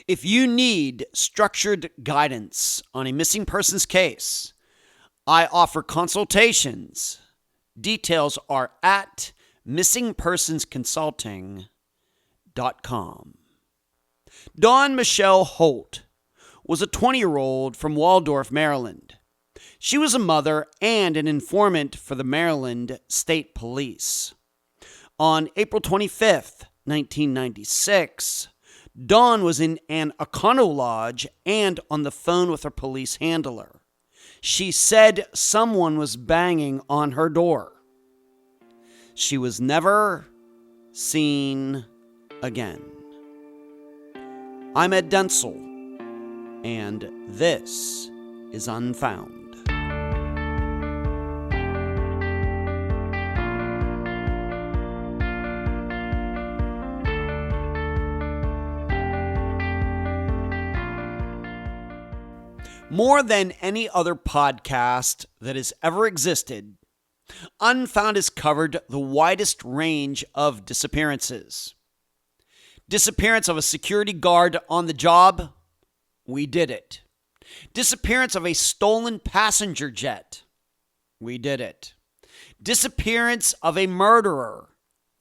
If you need structured guidance on a missing persons case, I offer consultations. Details are at missingpersonsconsulting.com. Dawn Michelle Holt was a 20-year-old from Waldorf, Maryland. She was a mother and an informant for the Maryland State Police. On April 25th, 1996, Dawn was in an Econolodge and on the phone with her police handler. She said someone was banging on her door. She was never seen again. I'm Ed Denzel, and this is Unfound. More than any other podcast that has ever existed, Unfound has covered the widest range of disappearances. Disappearance of a security guard on the job? We did it. Disappearance of a stolen passenger jet? We did it. Disappearance of a murderer?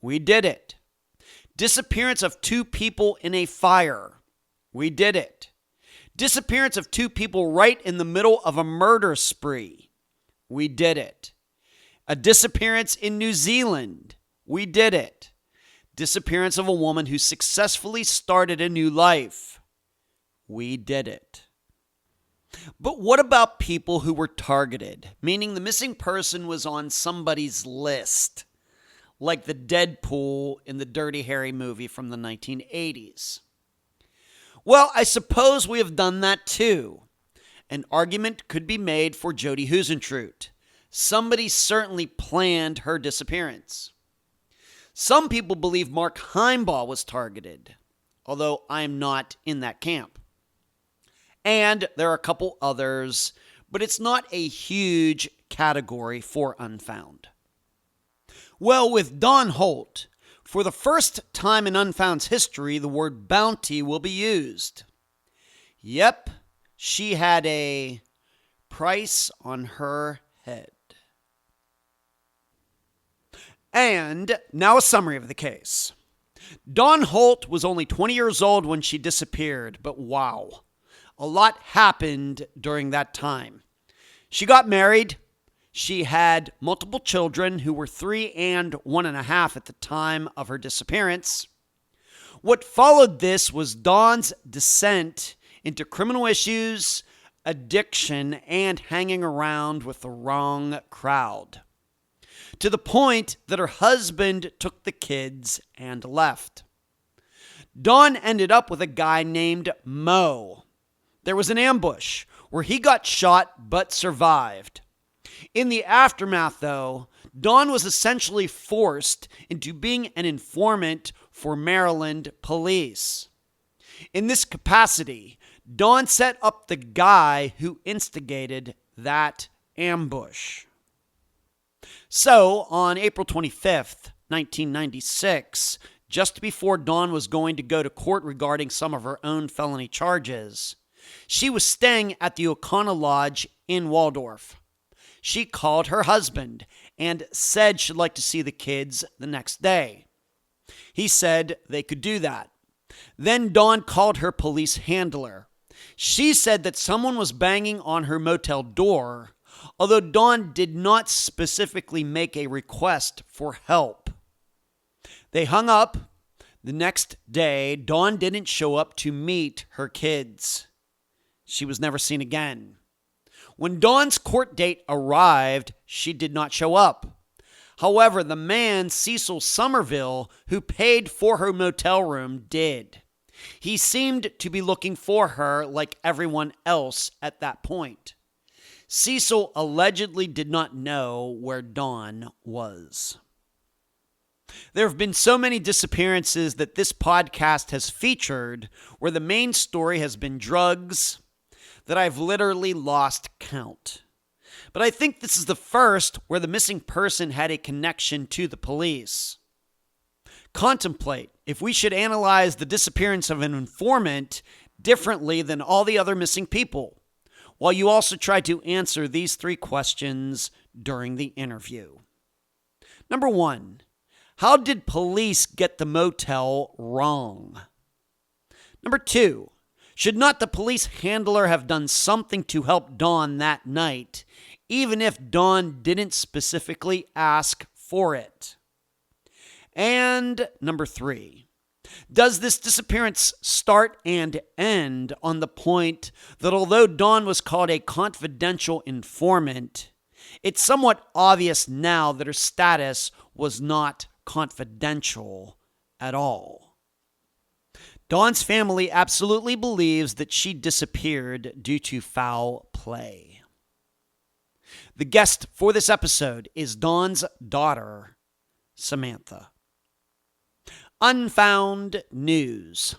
We did it. Disappearance of 2 people in a fire? We did it. Disappearance of 2 people right in the middle of a murder spree? We did it. A disappearance in New Zealand? We did it. Disappearance of a woman who successfully started a new life? We did it. But what about people who were targeted, meaning the missing person was on somebody's list, like the Deadpool in the Dirty Harry movie from the 1980s? Well, I suppose we have done that too. An argument could be made for Jodi Huisentruit. Somebody certainly planned her disappearance. Some people believe Mark Heimbaugh was targeted, although I am not in that camp. And there are a couple others, but it's not a huge category for Unfound. Well, with Dawn Holt, for the first time in Unfound's history, the word bounty will be used. Yep, she had a price on her head. And now a summary of the case. Dawn Holt was only 20 years old when she disappeared, but wow, a lot happened during that time. She got married. She had multiple children who were 3 and 1.5 at the time of her disappearance. What followed this was Dawn's descent into criminal issues, addiction, and hanging around with the wrong crowd, to the point that her husband took the kids and left. Dawn ended up with a guy named Mo. There was an ambush where he got shot but survived. In the aftermath, though, Dawn was essentially forced into being an informant for Maryland police. In this capacity, Dawn set up the guy who instigated that ambush. So, on April 25th, 1996, just before Dawn was going to go to court regarding some of her own felony charges, she was staying at the Econolodge in Waldorf. She called her husband and said she'd like to see the kids the next day. He said they could do that. Then Dawn called her police handler. She said that someone was banging on her motel door, although Dawn did not specifically make a request for help. They hung up. The next day, Dawn didn't show up to meet her kids. She was never seen again. When Dawn's court date arrived, she did not show up. However, the man, Cecil Somerville, who paid for her motel room, did. He seemed to be looking for her like everyone else at that point. Cecil allegedly did not know where Dawn was. There have been so many disappearances that this podcast has featured where the main story has been drugs that I've literally lost count. But I think this is the first where the missing person had a connection to the police. Contemplate if we should analyze the disappearance of an informant differently than all the other missing people, while you also try to answer these 3 questions during the interview. Number 1, how did police get the motel wrong? Number 2, should not the police handler have done something to help Dawn that night, even if Dawn didn't specifically ask for it? And number 3, does this disappearance start and end on the point that although Dawn was called a confidential informant, it's somewhat obvious now that her status was not confidential at all? Dawn's family absolutely believes that she disappeared due to foul play. The guest for this episode is Dawn's daughter, Samantha. Unfound News.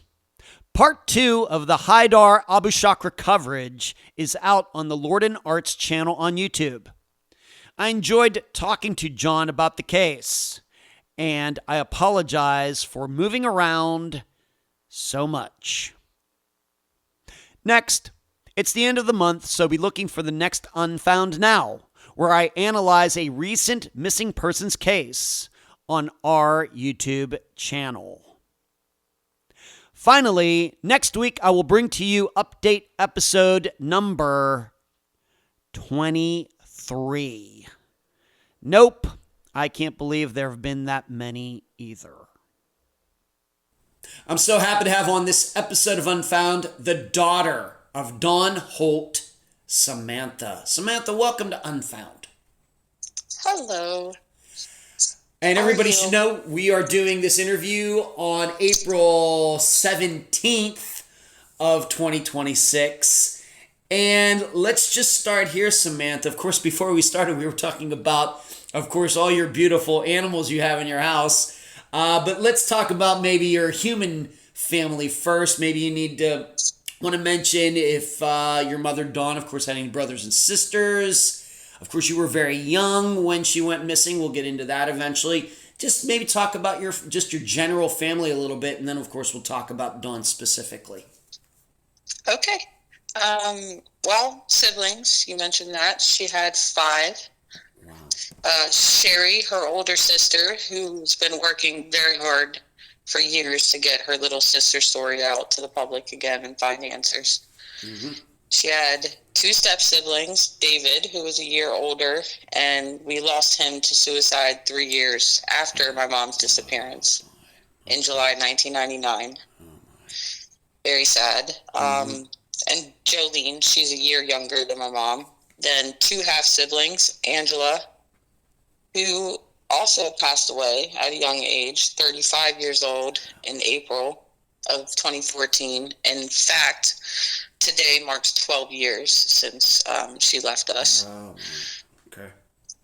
Part 2 of the Haidar Abu Shakra coverage is out on the Lord and Arts channel on YouTube. I enjoyed talking to John about the case, and I apologize for moving around so much. Next, it's the end of the month, so be looking for the next Unfound Now, where I analyze a recent missing persons case on our YouTube channel. Finally, next week I will bring to you update episode number 23. Nope, I can't believe there have been that many either. I'm so happy to have on this episode of Unfound the daughter of Dawn Holt, Samantha. Samantha, welcome to Unfound. Hello. And everybody should know we are doing this interview on April 17th of 2026. And let's just start here, Samantha. Of course, before we started, we were talking about, of course, all your beautiful animals you have in your house. But let's talk about maybe your human family first. Maybe you want to mention if your mother, Dawn, of course, had any brothers and sisters. Of course, you were very young when she went missing. We'll get into that eventually. Just maybe talk about your general family a little bit, and then, of course, we'll talk about Dawn specifically. Okay. Well, siblings, you mentioned that. She had 5. Wow. Sherry, her older sister, who's been working very hard for years to get her little sister story out to the public again and find answers. Mm-hmm. She had 2 step-siblings, David, who was a year older, and we lost him to suicide 3 years after my mom's disappearance in July 1999. Very sad. Mm-hmm. And Jolene, she's a year younger than my mom. Then 2 half-siblings, Angela, who also passed away at a young age, 35 years old, in April of 2014. In fact, today marks 12 years since she left us. Oh, okay.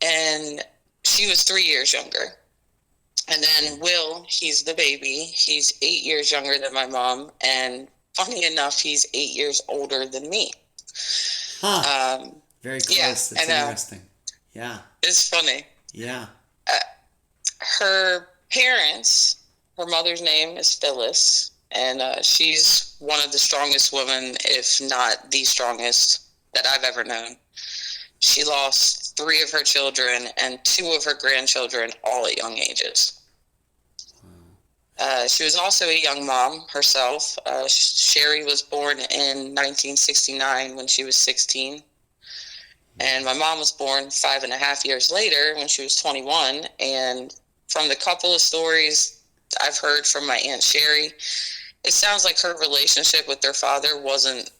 And she was 3 years younger. And then Will, he's the baby. He's 8 years younger than my mom. And funny enough, he's 8 years older than me. Huh. Very close. Yeah, That's interesting. Yeah. It's funny. Yeah. Her parents, her mother's name is Phyllis, and she's one of the strongest women, if not the strongest, that I've ever known. She lost 3 of her children and 2 of her grandchildren, all at young ages. She was also a young mom herself. Sherry was born in 1969 when she was 16. And my mom was born 5.5 years later when she was 21. And from the couple of stories I've heard from my Aunt Sherry, it sounds like her relationship with their father wasn't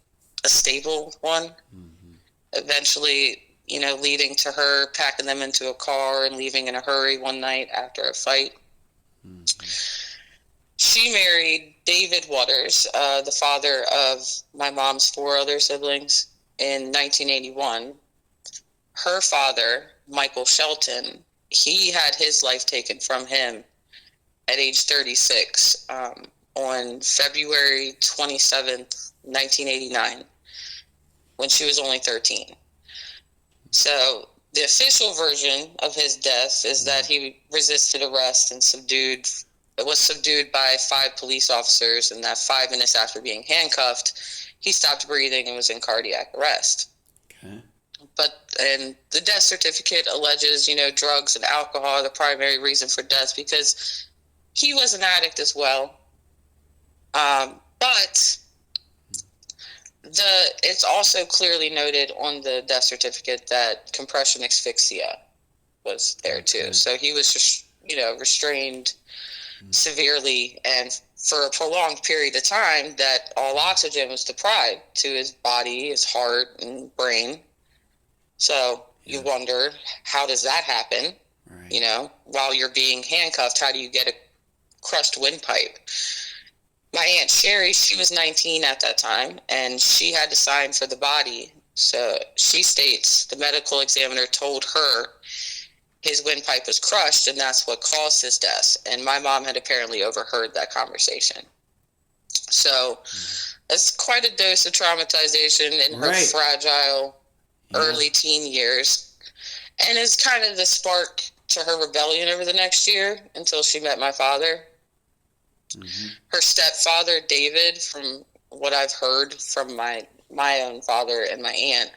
a stable one. Mm-hmm. Eventually, leading to her packing them into a car and leaving in a hurry one night after a fight. Mm-hmm. She married David Waters, the father of my mom's 4 other siblings, in 1981. Her father, Michael Shelton, he had his life taken from him at age 36 on February 27th, 1989, when she was only 13. So the official version of his death is that he resisted arrest and subdued was subdued by 5 police officers, and that 5 minutes after being handcuffed, he stopped breathing and was in cardiac arrest. Okay. And the death certificate alleges, drugs and alcohol are the primary reason for death because he was an addict as well. But it's also clearly noted on the death certificate that compression asphyxia was there too. So he was just, restrained severely and for a prolonged period of time that all oxygen was deprived to his body, his heart, and brain. So you wonder, how does that happen? Right. While you're being handcuffed, how do you get a crushed windpipe? My Aunt Sherry, she was 19 at that time, and she had to sign for the body. So she states the medical examiner told her his windpipe was crushed, and that's what caused his death. And my mom had apparently overheard that conversation. So that's quite a dose of traumatization in her fragile early teen years. And it's kind of the spark to her rebellion over the next year until she met my father. Mm-hmm. Her stepfather, David, from what I've heard from my own father and my aunt,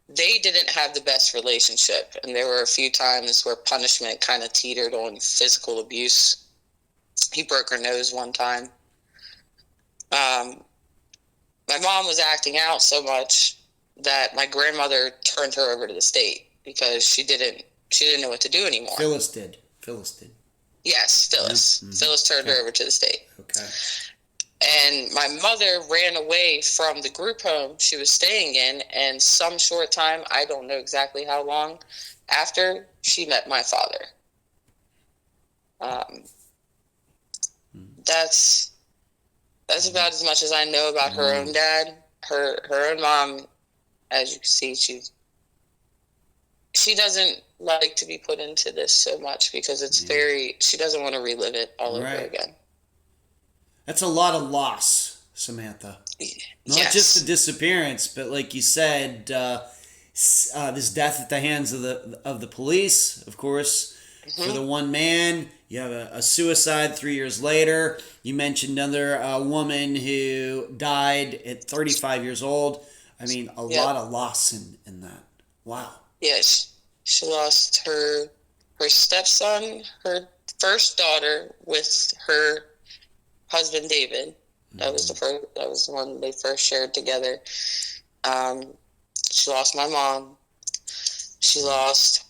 they didn't have the best relationship, and there were a few times where punishment kind of teetered on physical abuse. He broke her nose one time. My mom was acting out so much that my grandmother turned her over to the state because she didn't know what to do anymore. Phyllis did. Yes, Phyllis. Yeah. Mm-hmm. Phyllis turned her over to the state. Okay. And my mother ran away from the group home she was staying in, and some short time, I don't know exactly how long, after she met my father. That's about as much as I know about her own dad. Her own mom, as you can see, she doesn't like to be put into this so much because it's she doesn't want to relive it all over again. That's a lot of loss, Samantha. Not just the disappearance, but like you said, this death at the hands of the police, of course. Mm-hmm. For the one man, you have a suicide 3 years later. You mentioned another woman who died at 35 years old. I mean, a lot of loss in that. Wow. Yes, she lost her stepson, her first daughter with her husband David. That was the one they first shared together. She lost my mom. She lost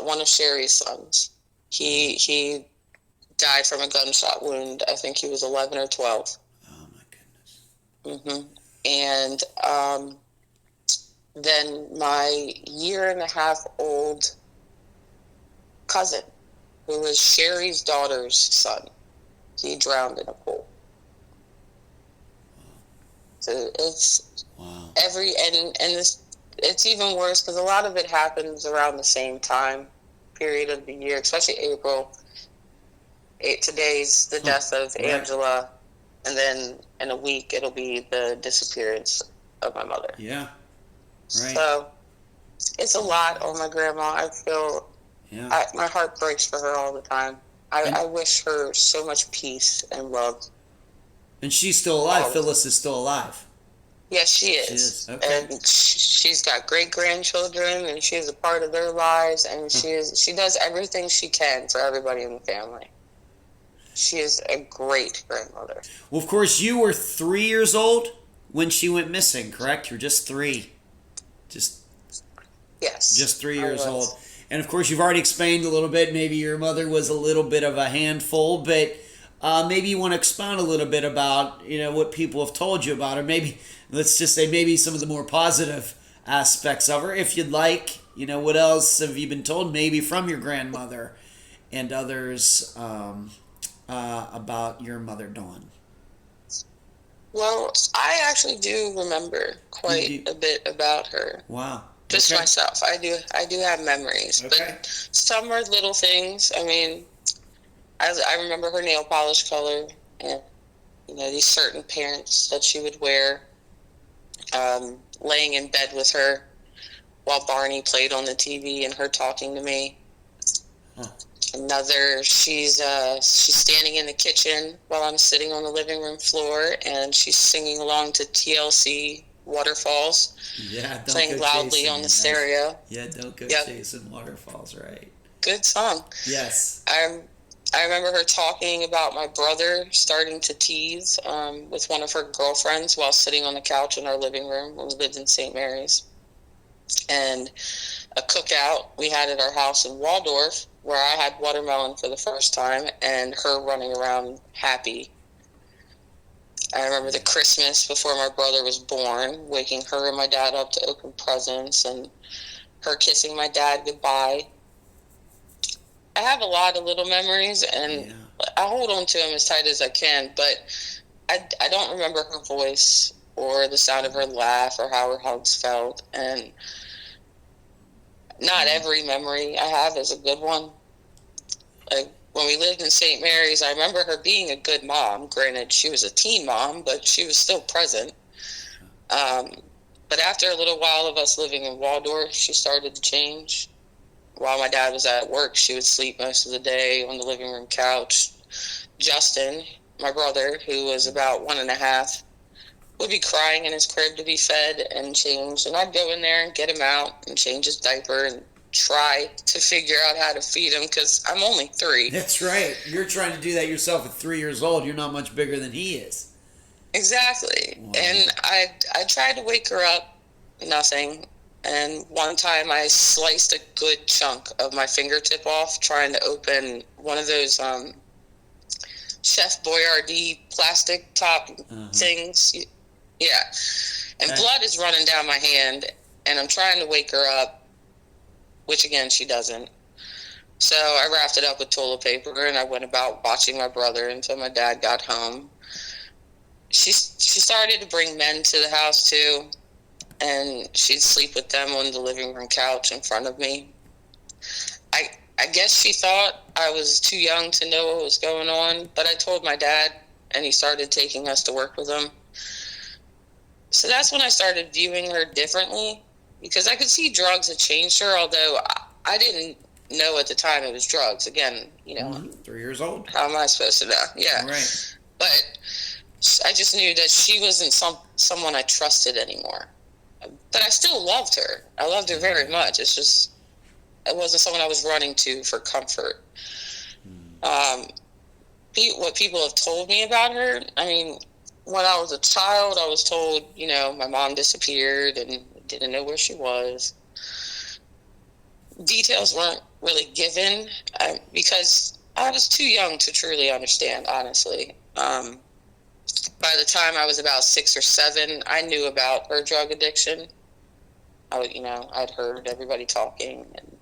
one of Sherry's sons. He died from a gunshot wound. I think he was 11 or 12. Oh my goodness. And then my 1.5-year-old cousin, who was Sherry's daughter's son, he drowned in a pool. So it's it's even worse because a lot of it happens around the same time period of the year, especially April. Today's the death of Angela, and then in a week it'll be the disappearance of my mother. Yeah. Right. So it's a lot on my grandma. I feel my heart breaks for her all the time. I wish her so much peace and love. And she's still alive. Phyllis is still alive. Yes, she is. She is. Okay. And she's got great-grandchildren, and she is a part of their lives, and she does everything she can for everybody in the family. She is a great grandmother. Well, of course, you were 3 years old when she went missing, correct? You're just 3. Yes. Just 3 years old. And of course, you've already explained a little bit. Maybe your mother was a little bit of a handful, but maybe you want to expound a little bit about, what people have told you about her. Maybe, let's just say maybe some of the more positive aspects of her, if you'd like. What else have you been told maybe from your grandmother and others about your mother, Dawn? Well, I actually do remember quite a bit about her. Wow. Just myself. I do have memories. Okay. But some are little things. I mean, I remember her nail polish color and, these certain pants that she would wear, laying in bed with her while Barney played on the TV and her talking to me. Huh. Another, she's standing in the kitchen while I'm sitting on the living room floor, and she's singing along to TLC Waterfalls, Yeah, don't playing go loudly chasing, on the stereo. Yeah, don't go Yep. chasing waterfalls, right? Good song. Yes. I remember her talking about my brother starting to tease with one of her girlfriends while sitting on the couch in our living room when we lived in St. Mary's. And a cookout we had at our house in Waldorf, where I had watermelon for the first time, and her running around happy. I remember the Christmas before my brother was born, waking her and my dad up to open presents, and her kissing my dad goodbye. I have a lot of little memories, and I hold on to them as tight as I can, but I don't remember her voice or the sound of her laugh or how her hugs felt. And not every memory I have is a good one. Like, when we lived in St. Mary's, I remember her being a good mom. Granted, she was a teen mom, but she was still present. But after a little while of us living in Waldorf, she started to change. While my dad was at work, she would sleep most of the day on the living room couch. Justin, my brother, who was about 1.5, would be crying in his crib to be fed and changed. And I'd go in there and get him out and change his diaper and try to figure out how to feed him, because I'm only 3. That's right. You're trying to do that yourself at 3 years old. You're not much bigger than he is. Exactly. Wow. And I tried to wake her up, nothing. And one time I sliced a good chunk of my fingertip off trying to open one of those Chef Boyardee plastic top things. Yeah. And blood is running down my hand, and I'm trying to wake her up, which again, she doesn't. So I wrapped it up with toilet paper, and I went about watching my brother until my dad got home. She started to bring men to the house too, and she'd sleep with them on the living room couch in front of me. I guess she thought I was too young to know what was going on, but I told my dad, and he started taking us to work with him. So that's when I started viewing her differently, because I could see drugs had changed her, although I didn't know at the time it was drugs. Again, 3 years old. How am I supposed to know? Yeah. Right. But I just knew that she wasn't someone I trusted anymore. But I still loved her. I loved her very much. It's just, it wasn't someone I was running to for comfort. What people have told me about her, I mean, when I was a child, I was told, my mom disappeared and didn't know where she was. Details weren't really given because I was too young to truly understand, honestly. By the time I was about 6 or 7, I knew about her drug addiction. I'd heard everybody talking. And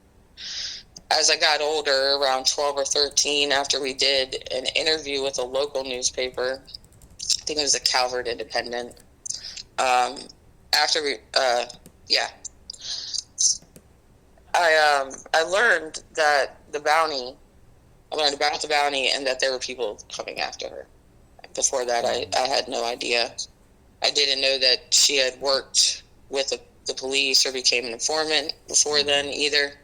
as I got older, around 12 or 13, after we did an interview with a local newspaper, I think it was the Calvert Independent. I learned that I learned about the bounty and that there were people coming after her. Before that, I had no idea. I didn't know that she had worked with the police or became an informant before then either.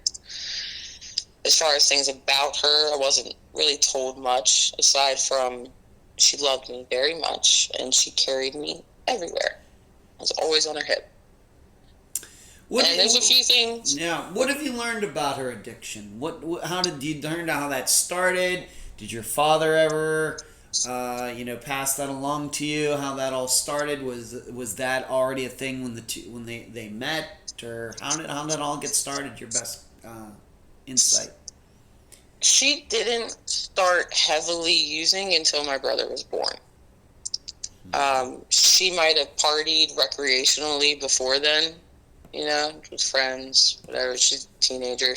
As far as things about her, I wasn't really told much, aside from she loved me very much and she carried me everywhere. I was always on her hip. There's a few things. Yeah. What have you learned about her addiction? How did you learn how that started? Did your father ever pass that along to you? How that all started? Was that already a thing when they met, or how did that all get started? Your best insight. She didn't start heavily using until my brother was born. She might have partied recreationally before then, with friends, whatever. She's a teenager,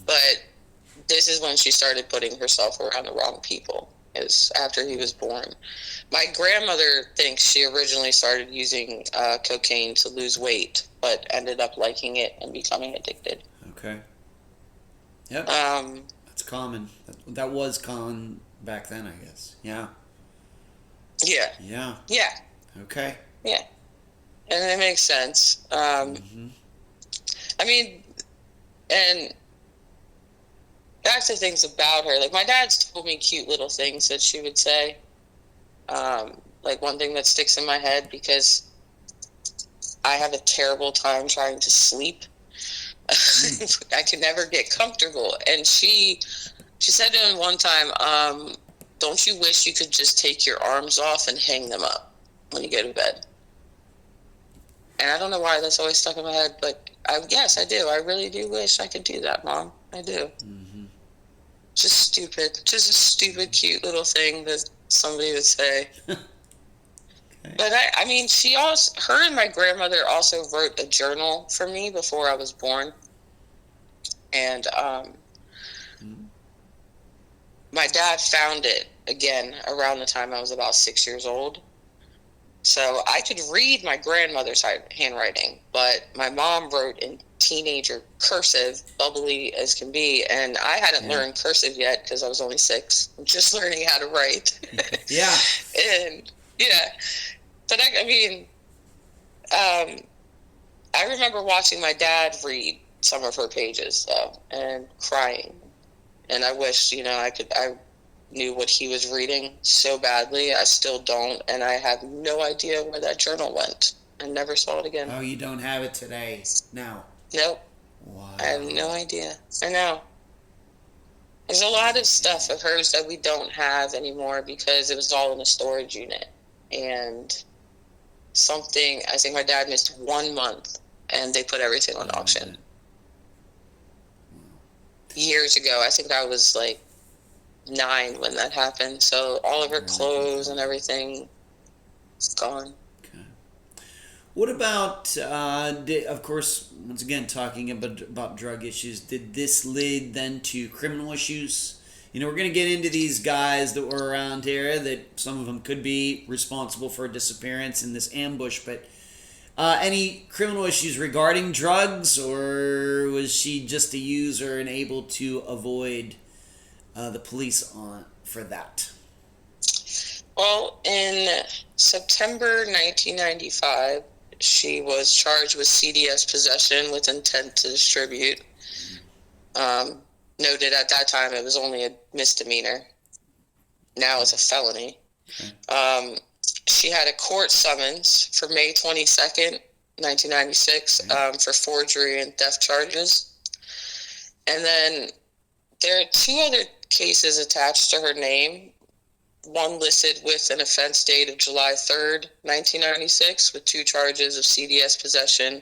but this is when she started putting herself around the wrong people. Is after he was born. My grandmother thinks she originally started using cocaine to lose weight, but ended up liking it and becoming addicted. Okay. Yep. That's common. That was common back then, I guess. Yeah. Yeah. Yeah. Yeah. Okay. Yeah. And it makes sense. I mean, and back to things about her. Like, my dad's told me cute little things that she would say. Like, one thing that sticks in my head, because I have a terrible time trying to sleep. I can never get comfortable. And she said to him one time, don't you wish you could just take your arms off and hang them up when you go to bed? And I don't know why that's always stuck in my head, but yes, I do. I really do wish I could do that, Mom. I do. Mm-hmm. Just stupid. Just a stupid, cute little thing that somebody would say. Okay. But I mean, her and my grandmother also wrote a journal for me before I was born. And my dad found it again around the time I was about 6 years old. So I could read my grandmother's handwriting, but my mom wrote in teenager cursive, bubbly as can be, and I hadn't learned cursive yet because I was only 6. I'm just learning how to write. Yeah. And but I remember watching my dad read some of her pages though, and crying. And I wish, I knew what he was reading so badly. I still don't, and I have no idea where that journal went. I never saw it again. Oh, you don't have it today? No. Nope. Wow. I have no idea. I know. There's a lot of stuff of hers that we don't have anymore because it was all in a storage unit. And I think my dad missed 1 month, and they put everything on auction. Years ago. I think I was like 9 when that happened. So all of her clothes and everything is gone. Okay. What about, of course, once again, talking about drug issues, did this lead then to criminal issues? We're going to get into these guys that were around here, that some of them could be responsible for a disappearance in this ambush, but any criminal issues regarding drugs, or was she just a user and able to avoid the police for that? Well, in September 1995, she was charged with CDS possession with intent to distribute. Noted at that time it was only a misdemeanor. Now it's a felony. Okay. She had a court summons for May 22nd, 1996, for forgery and theft charges. And then there are 2 other cases attached to her name. One listed with an offense date of July 3rd, 1996, with 2 charges of CDS possession.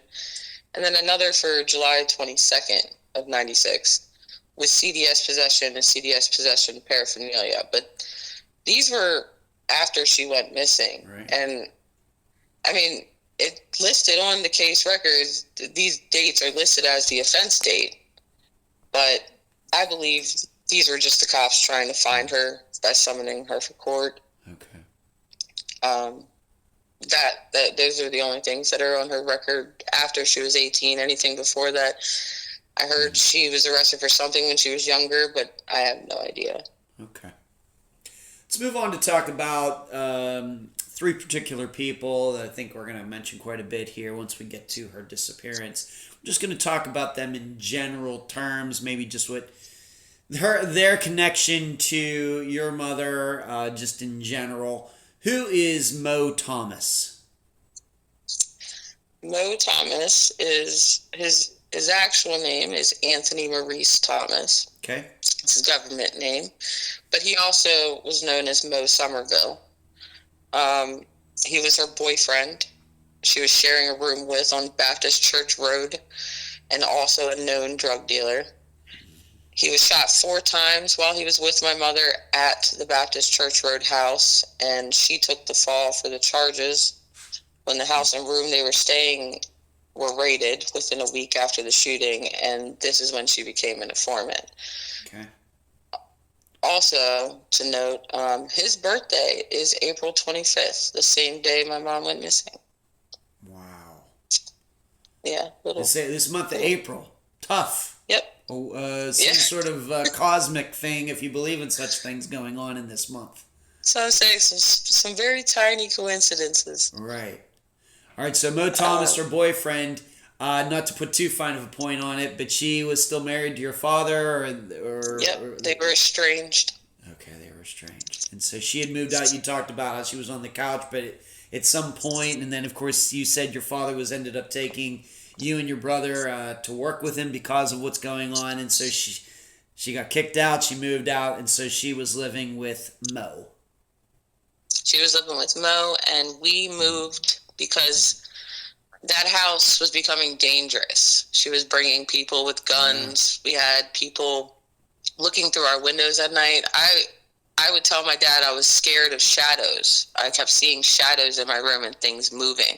And then another for July 22nd of 96 with CDS possession and CDS possession paraphernalia. But these were after she went missing. Right. And I mean, it listed on the case records, these dates are listed as the offense date, but I believe these were just the cops trying to find her by summoning her for court. Okay. Those are the only things that are on her record after she was 18. Anything before that, I heard she was arrested for something when she was younger, but I have no idea. Okay. Let's move on to talk about 3 particular people that I think we're going to mention quite a bit here once we get to her disappearance. I'm just going to talk about them in general terms, maybe just what their connection to your mother, just in general. Who is Mo Thomas? Mo Thomas is his actual name is Anthony Maurice Thomas. Okay. It's his government name. But he also was known as Mo Somerville. He was her boyfriend. She was sharing a room with on Baptist Church Road, and also a known drug dealer. He was shot 4 times while he was with my mother at the Baptist Church Road house, and she took the fall for the charges when the house and room they were staying were raided within a week after the shooting, and this is when she became an informant. Okay. Also, to note, his birthday is April 25th, the same day my mom went missing. Wow. Yeah. This month of April. Tough. Yep. Some sort of cosmic thing, if you believe in such things, going on in this month. So I'm saying some very tiny coincidences. Right. All right, so Mo Thomas, her boyfriend, Not to put too fine of a point on it, but she was still married to your father, Yep, they were estranged. Okay, they were estranged. And so she had moved out. You talked about how she was on the couch, but at some point, and then of course you said your father ended up taking you and your brother to work with him because of what's going on, and so she got kicked out. She moved out, and so she was living with Mo. She was living with Mo, and we moved because that house was becoming dangerous. She was bringing people with guns. We had people looking through our windows at night. I would tell my dad I was scared of shadows. I kept seeing shadows in my room and things moving.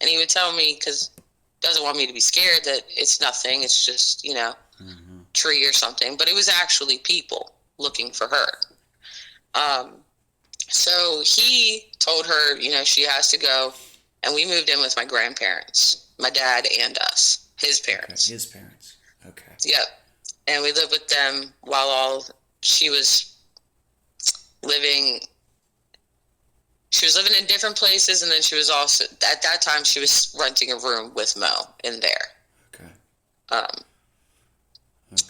And he would tell me, because he doesn't want me to be scared, that it's nothing. It's just, tree or something. But it was actually people looking for her. So he told her, she has to go. And we moved in with my grandparents, my dad and us, his parents. Okay, his parents. Okay. Yep. And we lived with them while she was living in different places, and then she was also, at that time, she was renting a room with Mo in there. Okay.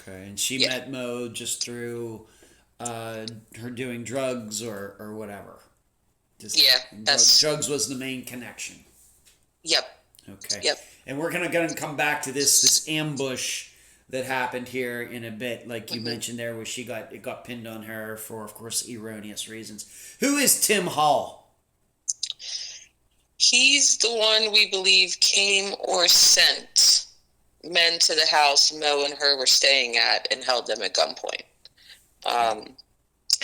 Okay, and she met Mo just through her doing drugs or whatever. Drugs was the main connection. Yep. Okay. Yep. And we're gonna come back to this ambush that happened here in a bit, like you mentioned there, where it got pinned on her for, of course, erroneous reasons. Who is Tim Hall? He's the one we believe came or sent men to the house Mo and her were staying at and held them at gunpoint.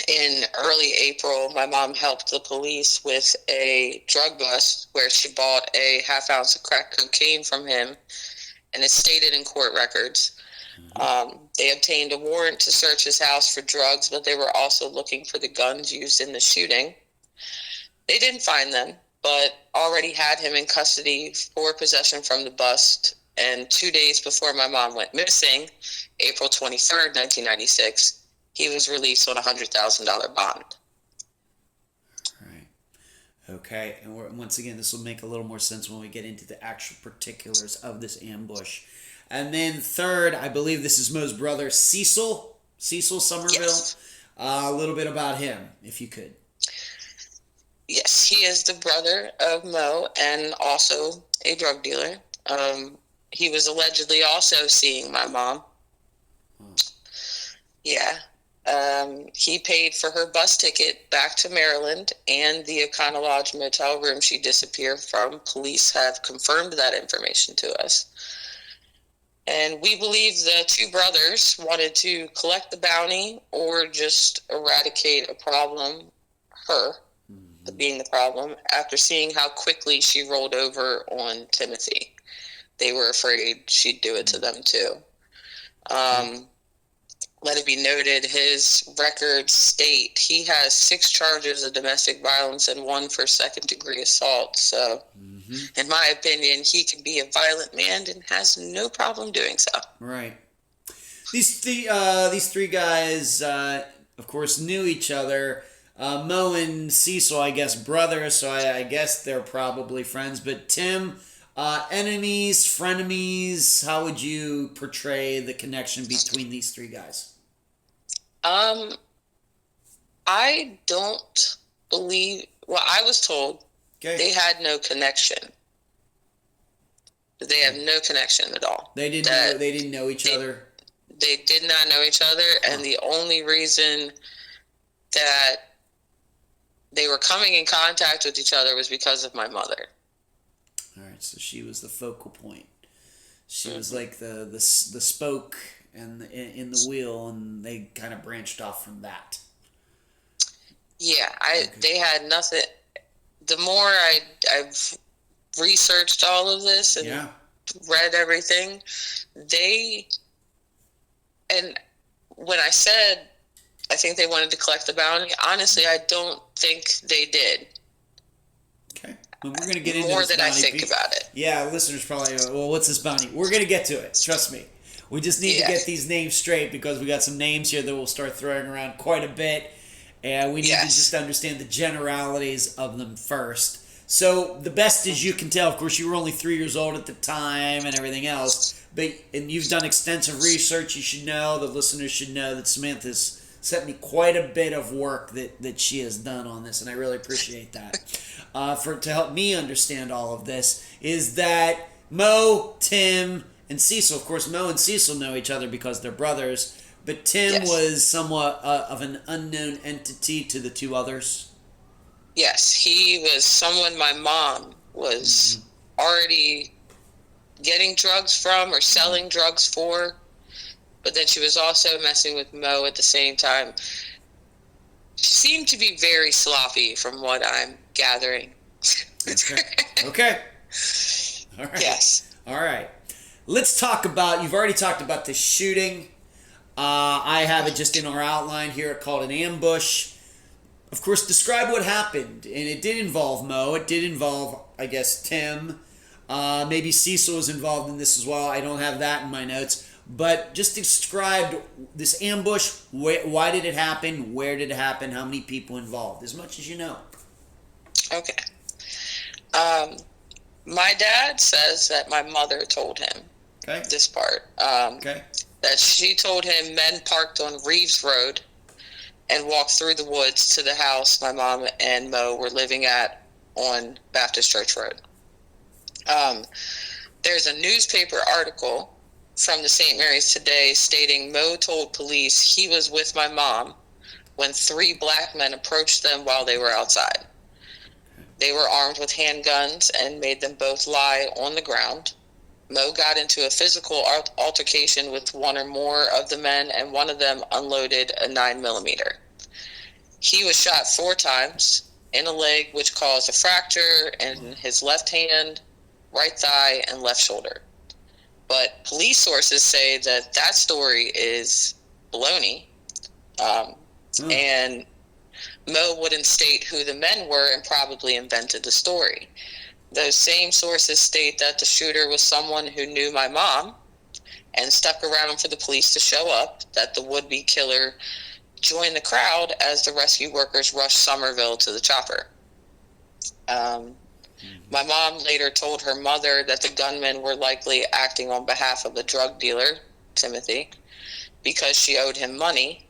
In early April, my mom helped the police with a drug bust where she bought a half ounce of crack cocaine from him, and it's stated in court records. They obtained a warrant to search his house for drugs, but they were also looking for the guns used in the shooting. They didn't find them, but already had him in custody for possession from the bust. And 2 days before my mom went missing, April 23rd, 1996, he was released on a $100,000 bond. Right. Okay. And once again, this will make a little more sense when we get into the actual particulars of this ambush. And then third, I believe this is Mo's brother, Cecil Somerville. Yes. A little bit about him, if you could. Yes, he is the brother of Mo and also a drug dealer. He was allegedly also seeing my mom. Yeah. He paid for her bus ticket back to Maryland and the Econolodge motel room she disappeared from. Police have confirmed that information to us. And we believe the two brothers wanted to collect the bounty or just eradicate a problem, her being the problem, after seeing how quickly she rolled over on Timothy. They were afraid she'd do it to them too. Let it be noted, his records state he has 6 charges of domestic violence and 1 for second-degree assault. So, in my opinion, he can be a violent man and has no problem doing so. Right. These three guys, of course, knew each other. Mo and Cecil, I guess, brothers, so I guess they're probably friends. But Tim, enemies, frenemies, how would you portray the connection between these 3 guys? I don't believe, well, I was told they had no connection. They have no connection at all. They didn't know each other? They did not know each other, and the only reason that they were coming in contact with each other was because of my mother. All right, so she was the focal point. She was like the spoke and in the wheel, and they kind of branched off from that. Yeah, they had nothing. The more I've researched all of this and read everything, and when I said I think they wanted to collect the bounty, honestly, I don't think they did. Okay. Well, we're going to get into more this than I think about it. Yeah, listeners probably, well, what's this bounty? We're going to get to it. Trust me. We just need to get these names straight because we got some names here that we'll start throwing around quite a bit. And we need to just understand the generalities of them first. So the best as you can tell, of course, you were only 3 years old at the time and everything else, and you've done extensive research. You should know, the listeners should know that Samantha's sent me quite a bit of work that she has done on this, and I really appreciate that. To help me understand all of this is that Mo, Tim, and Cecil, of course, Mo and Cecil know each other because they're brothers, but Tim was somewhat of an unknown entity to the two others. Yes, he was someone my mom was already getting drugs from or selling drugs for, but then she was also messing with Mo at the same time. She seemed to be very sloppy from what I'm gathering. Okay. All right. Yes. All right. Let's talk about, you've already talked about the shooting. I have it just in our outline here called an ambush. Of course, describe what happened. And it did involve Mo. It did involve, I guess, Tim. Maybe Cecil was involved in this as well. I don't have that in my notes. But just describe this ambush. Why did it happen? Where did it happen? How many people involved? As much as you know. Okay. My dad says that my mother told him this part. That she told him men parked on Reeves Road and walked through the woods to the house my mom and Mo were living at on Baptist Church Road. There's a newspaper article from the St. Mary's Today stating Mo told police he was with my mom when 3 black men approached them while they were outside. They were armed with handguns and made them both lie on the ground. Mo got into a physical altercation with one or more of the men, and one of them unloaded a 9mm. He was shot 4 times in a leg, which caused a fracture in his left hand, right thigh, and left shoulder. But police sources say that story is baloney, and Mo wouldn't state who the men were and probably invented the story. Those same sources state that the shooter was someone who knew my mom and stuck around for the police to show up, that the would-be killer joined the crowd as the rescue workers rushed Somerville to the chopper. My mom later told her mother that the gunmen were likely acting on behalf of the drug dealer, Timothy, because she owed him money.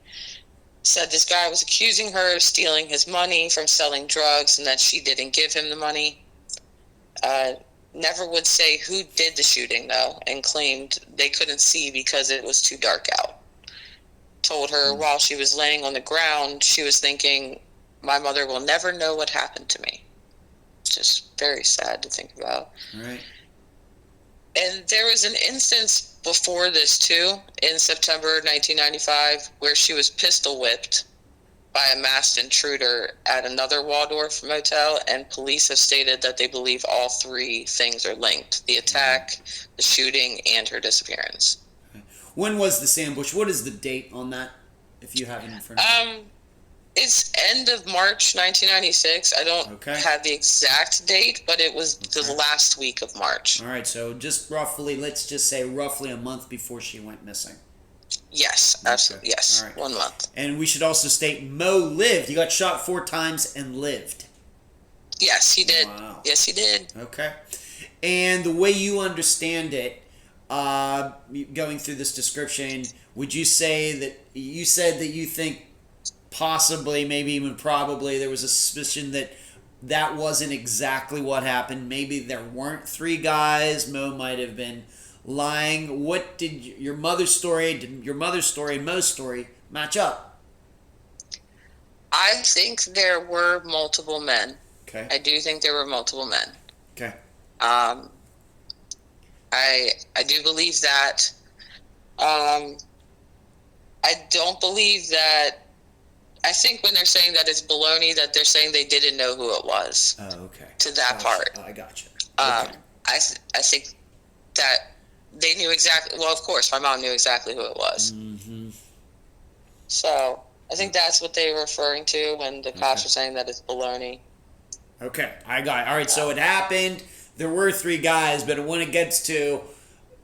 Said this guy was accusing her of stealing his money from selling drugs and that she didn't give him the money. Never would say who did the shooting, though, and claimed they couldn't see because it was too dark out. Told her while she was laying on the ground, she was thinking, my mother will never know what happened to me. Just very sad to think about. Right. And there was an instance before this, too, in September 1995, where she was pistol whipped by a masked intruder at another Waldorf motel, and police have stated that they believe all 3 things are linked: the attack, the shooting, and her disappearance. When was this ambush? What is the date on that, if you have it in front of you? It's end of March 1996. I don't have the exact date, but it was the last week of March. All right, so just roughly, let's just say roughly a month before she went missing. Yes, absolutely. Yes, all right. 1 month. And we should also state Mo lived. He got shot 4 times and lived. Yes, he did. Wow. Yes, he did. Okay. And the way you understand it, going through this description, would you say that you said that you think possibly, maybe even probably, there was a suspicion that wasn't exactly what happened? Maybe there weren't 3 guys. Mo might have been lying. What did your mother's story and Mo's story match up? I think there were multiple men. Okay. I do think there were multiple men. Okay. I do believe that. I don't believe that. I think when they're saying that it's baloney, that they're saying they didn't know who it was. Oh, okay. To that part. Oh, I gotcha. I think that they knew exactly. Well, of course, my mom knew exactly who it was. Mm-hmm. So I think that's what they were referring to when the cops were saying that it's baloney. Okay, I got it. All right, so it happened. There were 3 guys, but when it gets to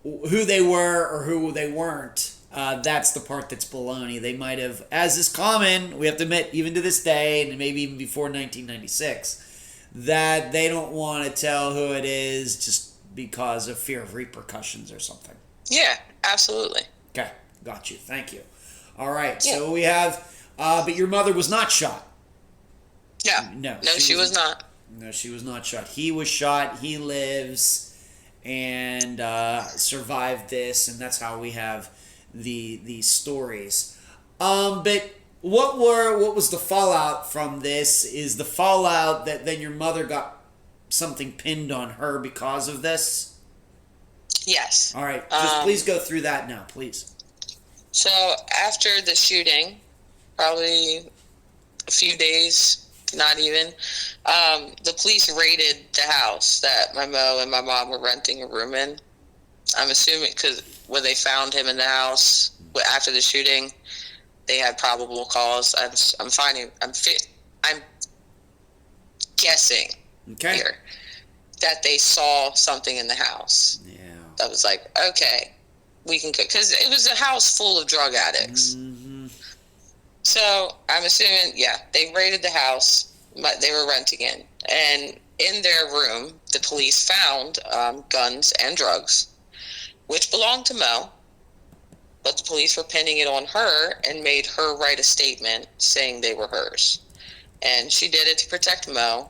who they were or who they weren't, that's the part that's baloney. They might have, as is common, we have to admit, even to this day, and maybe even before 1996, that they don't want to tell who it is just because of fear of repercussions or something. Yeah, absolutely. Okay, got you. Thank you. All right, Yeah. so we have, but your mother was not shot. No, she was not. No, she was not shot. He was shot. He lives and survived this, and that's how we have these stories. But what was the fallout from this? Is the fallout that then your mother got something pinned on her because of this? Yes. All right, just please go through that now, please. So after the shooting, probably a few days, not even, the police raided the house that my Mo and my mom were renting a room in. I'm assuming because when they found him in the house after the shooting, they had probable cause. I'm guessing here that they saw something in the house. Yeah. That was like, okay, we can cook, because it was a house full of drug addicts. Mm-hmm. So I'm assuming, they raided the house. They were renting in, and in their room, the police found guns and drugs, which belonged to Mo. But the police were pinning it on her and made her write a statement saying they were hers. And she did it to protect Mo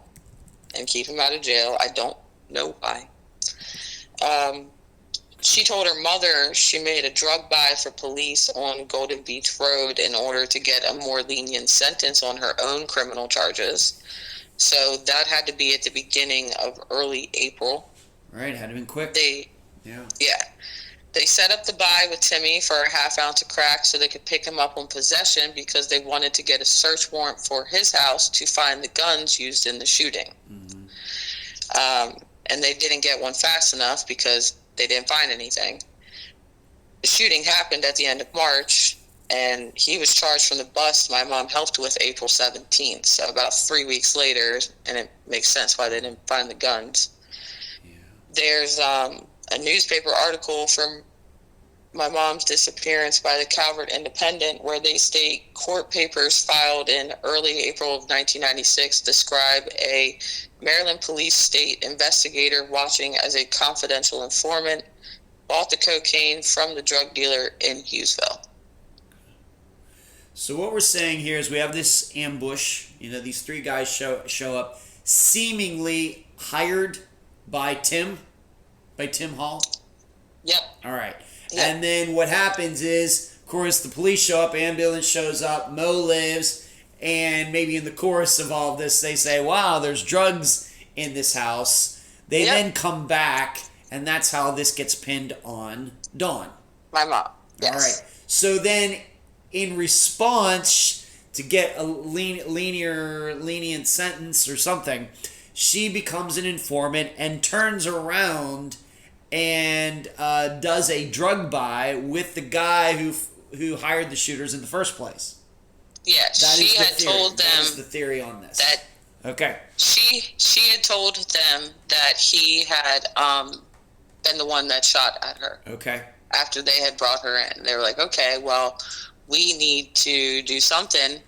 and keep him out of jail. I don't know why. She told her mother she made a drug buy for police on Golden Beach Road in order to get a more lenient sentence on her own criminal charges. So that had to be at the beginning of early April. Right, had to been quick. They set up the buy with Timmy for a half ounce of crack so they could pick him up on possession because they wanted to get a search warrant for his house to find the guns used in the shooting. Mm-hmm. And they didn't get one fast enough because they didn't find anything. The shooting happened at the end of March, and he was charged from the bust my mom helped with April 17th. So about 3 weeks later, and it makes sense why they didn't find the guns. Yeah. There's a newspaper article from my mom's disappearance by the Calvert Independent where they state court papers filed in early April of 1996 describe a Maryland police state investigator watching as a confidential informant bought the cocaine from the drug dealer in Hughesville. So what we're saying here is we have this ambush. These three guys show up, seemingly hired by Tim Hall. Yep. All right. Yep. And then what happens is, of course, the police show up, ambulance shows up, Mo lives, and maybe in the chorus of all of this, they say, wow, there's drugs in this house. They then come back, and that's how this gets pinned on Dawn. My mom. Yes. All right. So then, in response to get a lenient sentence or something, she becomes an informant and turns around and does a drug buy with the guy who hired the shooters in the first place. Yes, she had told them. That is the theory on this. Okay. She had told them that he had been the one that shot at her. Okay. After they had brought her in, they were like, okay, well, we need to do something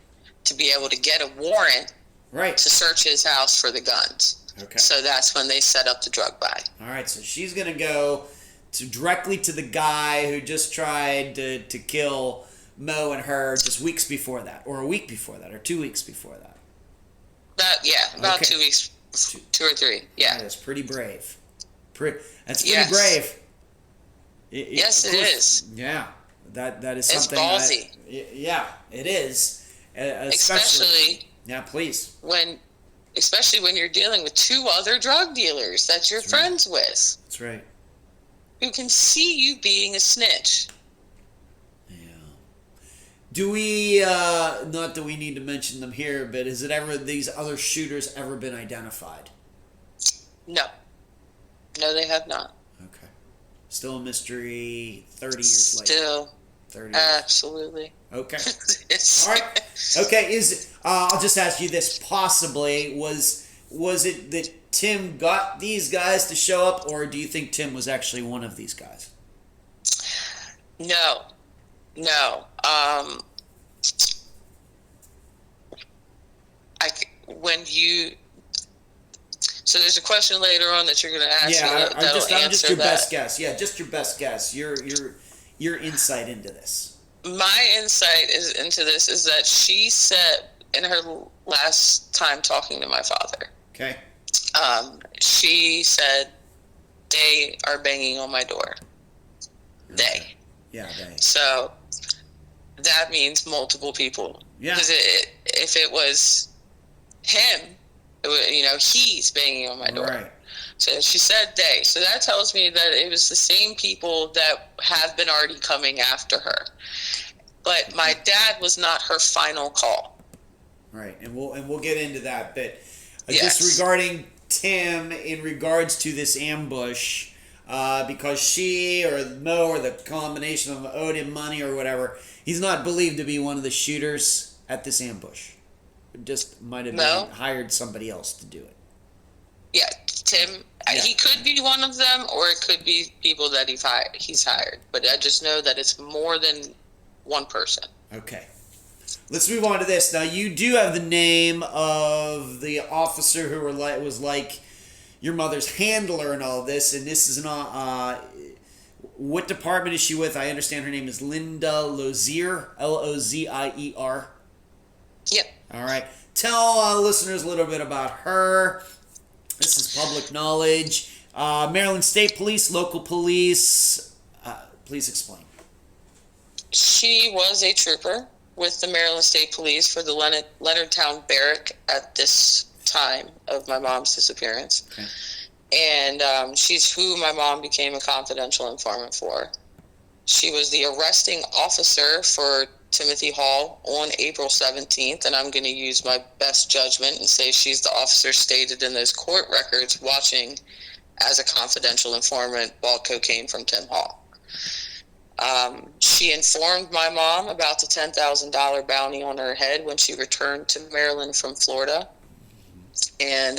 to be able to get a warrant to search his house for the guns. Okay. So that's when they set up the drug buy. All right, so she's going to go directly to the guy who just tried to kill Mo and her just weeks before that, or a week before that, or 2 weeks before that. About 2 weeks, 2 or 3. Yeah. That's pretty brave. That's pretty brave. Yes, it is. Yeah, that is it's something. It's ballsy. Yeah, it is. Especially. Yeah, please. Especially when you're dealing with 2 other drug dealers that you're friends with. That's right. Who can see you being a snitch. Yeah. Do we, not that we need to mention them here, but has these other shooters ever been identified? No. No, they have not. Okay. Still a mystery 30 years later. Still. 30 years. Absolutely. Okay. All right. Okay. I'll just ask you this. Possibly, was it that Tim got these guys to show up, or do you think Tim was actually one of these guys? No. So there's a question later on that you're going to ask me that'll I'm just answer your that. best guess. Yeah, just your best guess. Your insight into this. My insight into this is that she said in her last time talking to my father. Okay. She said, "They are banging on my door." Okay. They. Yeah, they. So that means multiple people. Yeah. Because if it was him, he's banging on my door. Right. So she said they. So that tells me that it was the same people that have been already coming after her. But my dad was not her final call. Right, and we'll get into that. But yes. Just regarding Tim, in regards to this ambush, because she or Mo or the combination of them owed him money or whatever, he's not believed to be one of the shooters at this ambush. It just might have been hired somebody else to do it. Yeah, Tim. Yeah. He could be one of them, or it could be people that he's hired. But I just know that it's more than one person. Okay. Let's move on to this. Now, you do have the name of the officer who was like your mother's handler and all of this, and this is not... what department is she with? I understand her name is Linda Lozier, Lozier. Yep. All right. Tell listeners a little bit about her. This is public knowledge. Maryland State Police, local police. Please explain. She was a trooper with the Maryland State Police for the Leonardtown Barrack at this time of my mom's disappearance. Okay. And she's who my mom became a confidential informant for. She was the arresting officer for Timothy Hall on April 17th, and I'm going to use my best judgment and say she's the officer stated in those court records watching as a confidential informant bought cocaine from Tim Hall. She informed my mom about the $10,000 bounty on her head when she returned to Maryland from Florida. And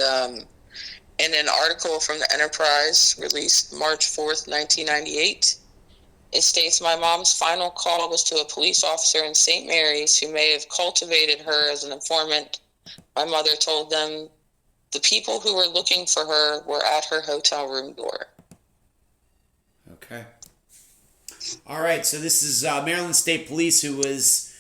in an article from the Enterprise released March 4th, 1998, it states my mom's final call was to a police officer in St. Mary's who may have cultivated her as an informant. My mother told them the people who were looking for her were at her hotel room door. Okay. All right, so this is Maryland State Police who was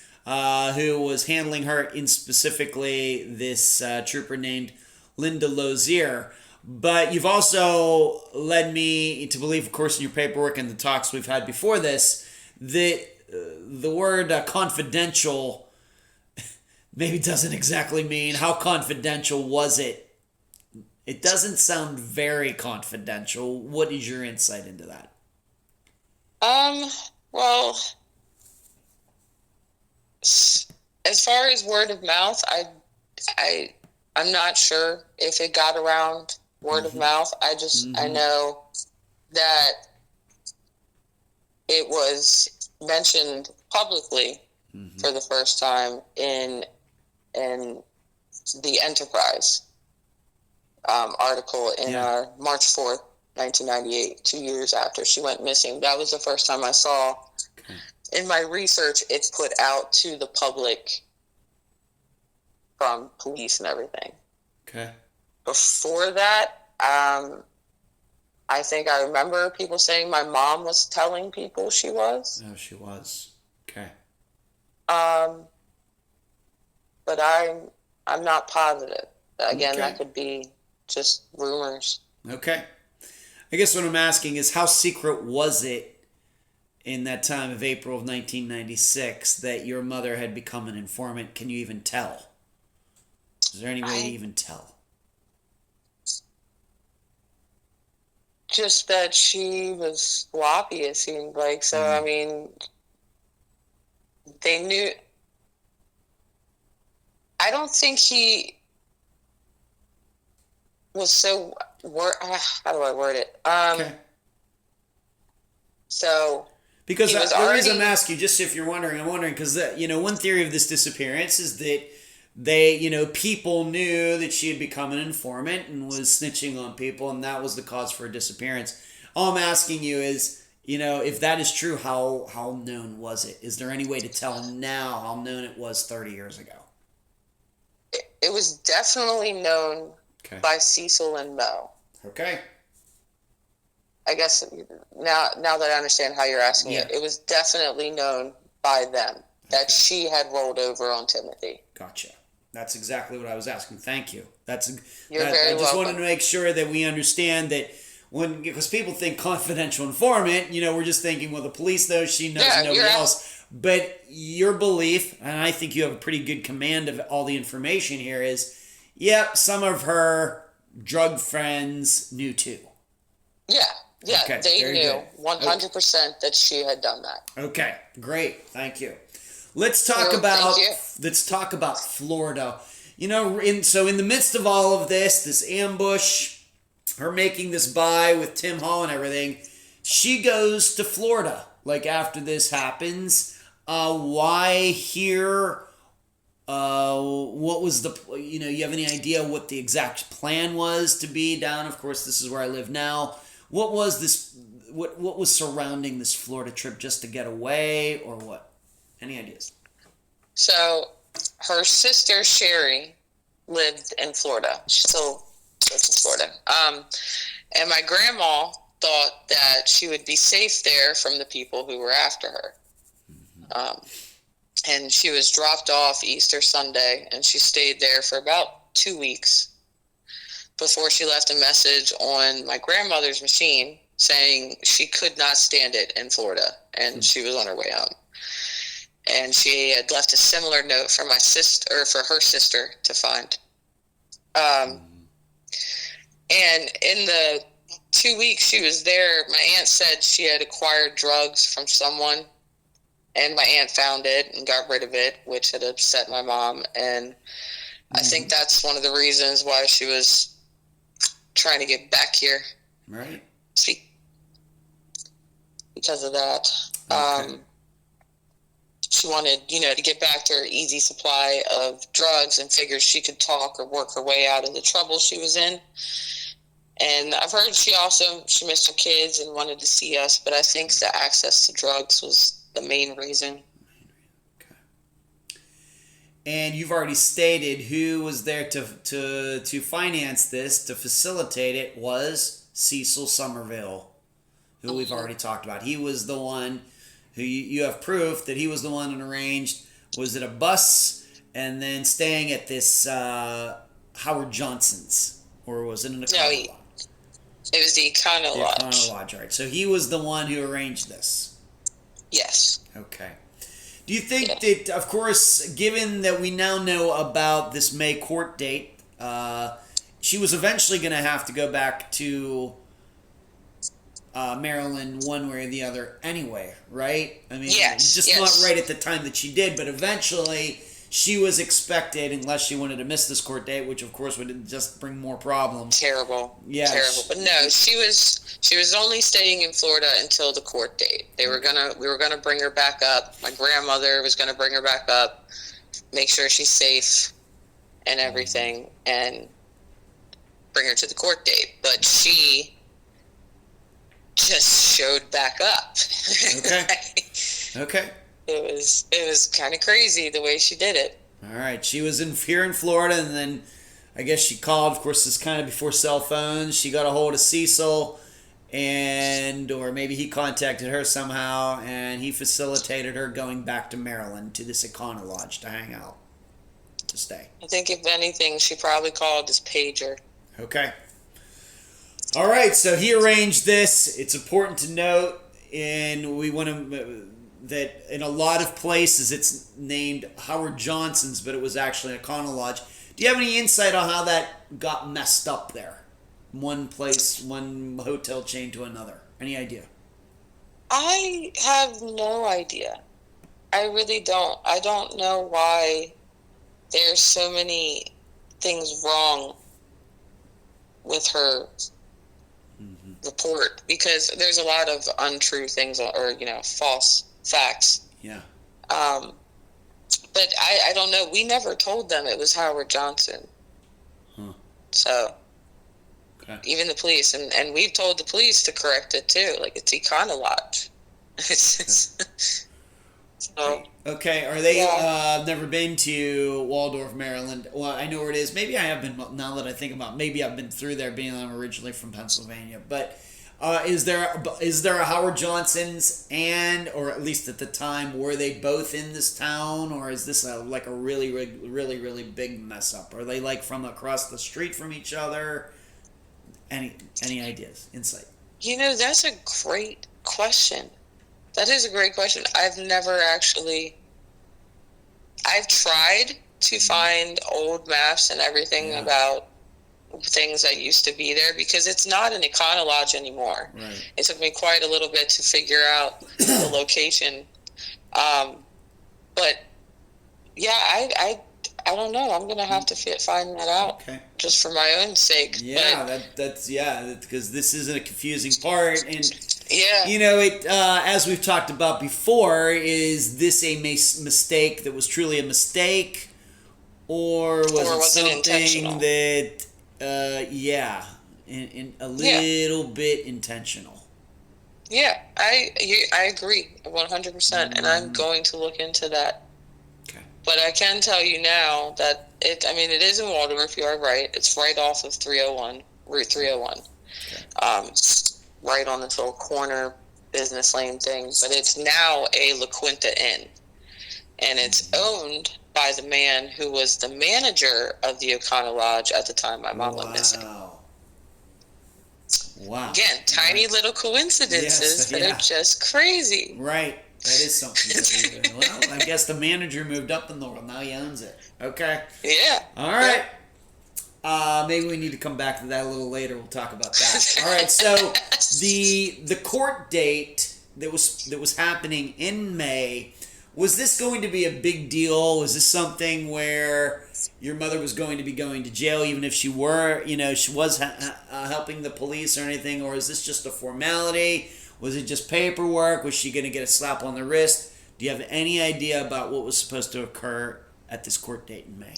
handling her, in specifically this trooper named Linda Lozier. But you've also led me to believe, of course, in your paperwork and the talks we've had before this, that the word confidential maybe doesn't exactly mean. How confidential was it? It doesn't sound very confidential. What is your insight into that? Well, as far as word of mouth, I'm not sure if it got around word of mouth. I know that it was mentioned publicly for the first time in the Enterprise article in March 4th, 1998, 2 years after she went missing. That was the first time I saw, in my research, it's put out to the public from police and everything. Okay. Before that, I think I remember people saying my mom was telling people she was. Oh, she was. Okay. But I'm not positive. Again, that could be just rumors. Okay. I guess what I'm asking is, how secret was it in that time of April of 1996 that your mother had become an informant? Can you even tell? Is there any way to even tell? Just that she was sloppy, it seemed like. So, I mean, they knew. I don't think he was so... how do I word it? Okay. So... Because the reason I'm asking, just if you're wondering, I'm wondering because, one theory of this disappearance is that people knew that she had become an informant and was snitching on people, and that was the cause for her disappearance. All I'm asking you is, if that is true, how known was it? Is there any way to tell now how known it was 30 years ago? It was definitely known Okay. by Cecil and Mo. Okay. I guess now that I understand how you're asking Yeah. it was definitely known by them that she had rolled over on Timothy. Gotcha. That's exactly what I was asking. Thank you. You're very I just welcome. wanted to make sure that we understand that because people think confidential informant, we're just thinking, well, the police knows, she knows, nobody else. But your belief, and I think you have a pretty good command of all the information here, is, yep, some of her drug friends knew too. Yeah. Yeah, okay, they knew good. 100% that she had done that. Okay, great. Thank you. Let's talk about Florida. In the midst of all of this ambush, her making this buy with Tim Hall and everything, she goes to Florida. Like after this happens, why here? What was you have any idea what the exact plan was to be down? Of course, this is where I live now. What was this? What was surrounding this Florida trip? Just to get away, or what? Any ideas? So, her sister Sherry lived in Florida. She still lives in Florida. And my grandma thought that she would be safe there from the people who were after her. And she was dropped off Easter Sunday, and she stayed there for about 2 weeks before she left a message on my grandmother's machine saying she could not stand it in Florida, and she was on her way home. And she had left a similar note for my sister, or for her sister to find. And in the 2 weeks she was there, my aunt said she had acquired drugs from someone, and my aunt found it and got rid of it, which had upset my mom. And I think that's one of the reasons why she was trying to get back here. Right. Because of that. Okay. She wanted, to get back to her easy supply of drugs and figured she could talk or work her way out of the trouble she was in. And I've heard she missed her kids and wanted to see us, but I think the access to drugs was the main reason. Okay. And you've already stated who was there to finance this, to facilitate it, was Cecil Somerville, who we've already talked about. He was the one who you have proof that he was the one that arranged, was it a bus and then staying at this Howard Johnson's, or was it an Econolodge? No, it was the Econolodge. The Econolodge, right. So he was the one who arranged this. Yes. Okay. Do you think that, of course, given that we now know about this May court date, she was eventually going to have to go back to Maryland one way or the other anyway, right? I mean, not right at the time that she did, but eventually she was expected, unless she wanted to miss this court date, which of course would just bring more problems. Terrible. Yeah. Terrible. But no, she was only staying in Florida until the court date. We were gonna bring her back up. My grandmother was gonna bring her back up, make sure she's safe and everything, and bring her to the court date. But she just showed back up. Okay. Okay. It was kind of crazy the way she did it. All right. She was here in Florida, and then I guess she called. Of course, this kind of before cell phones. She got a hold of Cecil, or maybe he contacted her somehow, and he facilitated her going back to Maryland to this Econolodge to hang out, to stay. I think if anything, she probably called his pager. Okay. All right. So he arranged this. It's important to note, and we want to. That in a lot of places it's named Howard Johnson's, but it was actually an Econolodge. Do you have any insight on how that got messed up there? One place, one hotel chain to another. Any idea? I have no idea. I really don't. I don't know why there's so many things wrong with her report, because there's a lot of untrue things or false facts. Yeah. But I don't know. We never told them it was Howard Johnson. Huh. So, okay. Even the police, and we've told the police to correct it too. Like, it's Econolodge. So, okay, are they, yeah. I've never been to Waldorf, Maryland. Well, I know where it is. Maybe I have been, now that I think about it. Maybe I've been through there, being I'm originally from Pennsylvania. But is there a Howard Johnson's, or at least at the time, were they both in this town? Or is this like a really, really, really big mess up? Are they like from across the street from each other? Any ideas, insight? That's a great question. That is a great question. I've tried to find old maps and everything about things that used to be there, because it's not an Econolodge anymore. Right. It took me quite a little bit to figure out the location. But yeah, I don't know. I'm gonna have to find that out, just for my own sake. Yeah, that's because this isn't a confusing part, and yeah, it as we've talked about before, is this a mistake that was truly a mistake, or was it something that in a little bit intentional? Yeah, I agree 100%, and I'm going to look into that. But I can tell you now that it is in Waldorf. You are right. It's right off of Route 301. Right on this little corner business lane thing. But it's now a La Quinta Inn. And it's owned by the man who was the manager of the Econolodge at the time my mom went missing. Wow. Again, tiny little coincidences that are just crazy. Right. That is something. Well, I guess the manager moved up in the world. Now he owns it. Okay. Yeah. All right. Maybe we need to come back to that a little later. We'll talk about that. All right. So the court date that was happening in May, was this going to be a big deal? Was this something where your mother was going to be going to jail, even if she was helping the police or anything, or is this just a formality? Was it just paperwork? Was she going to get a slap on the wrist? Do you have any idea about what was supposed to occur at this court date in May?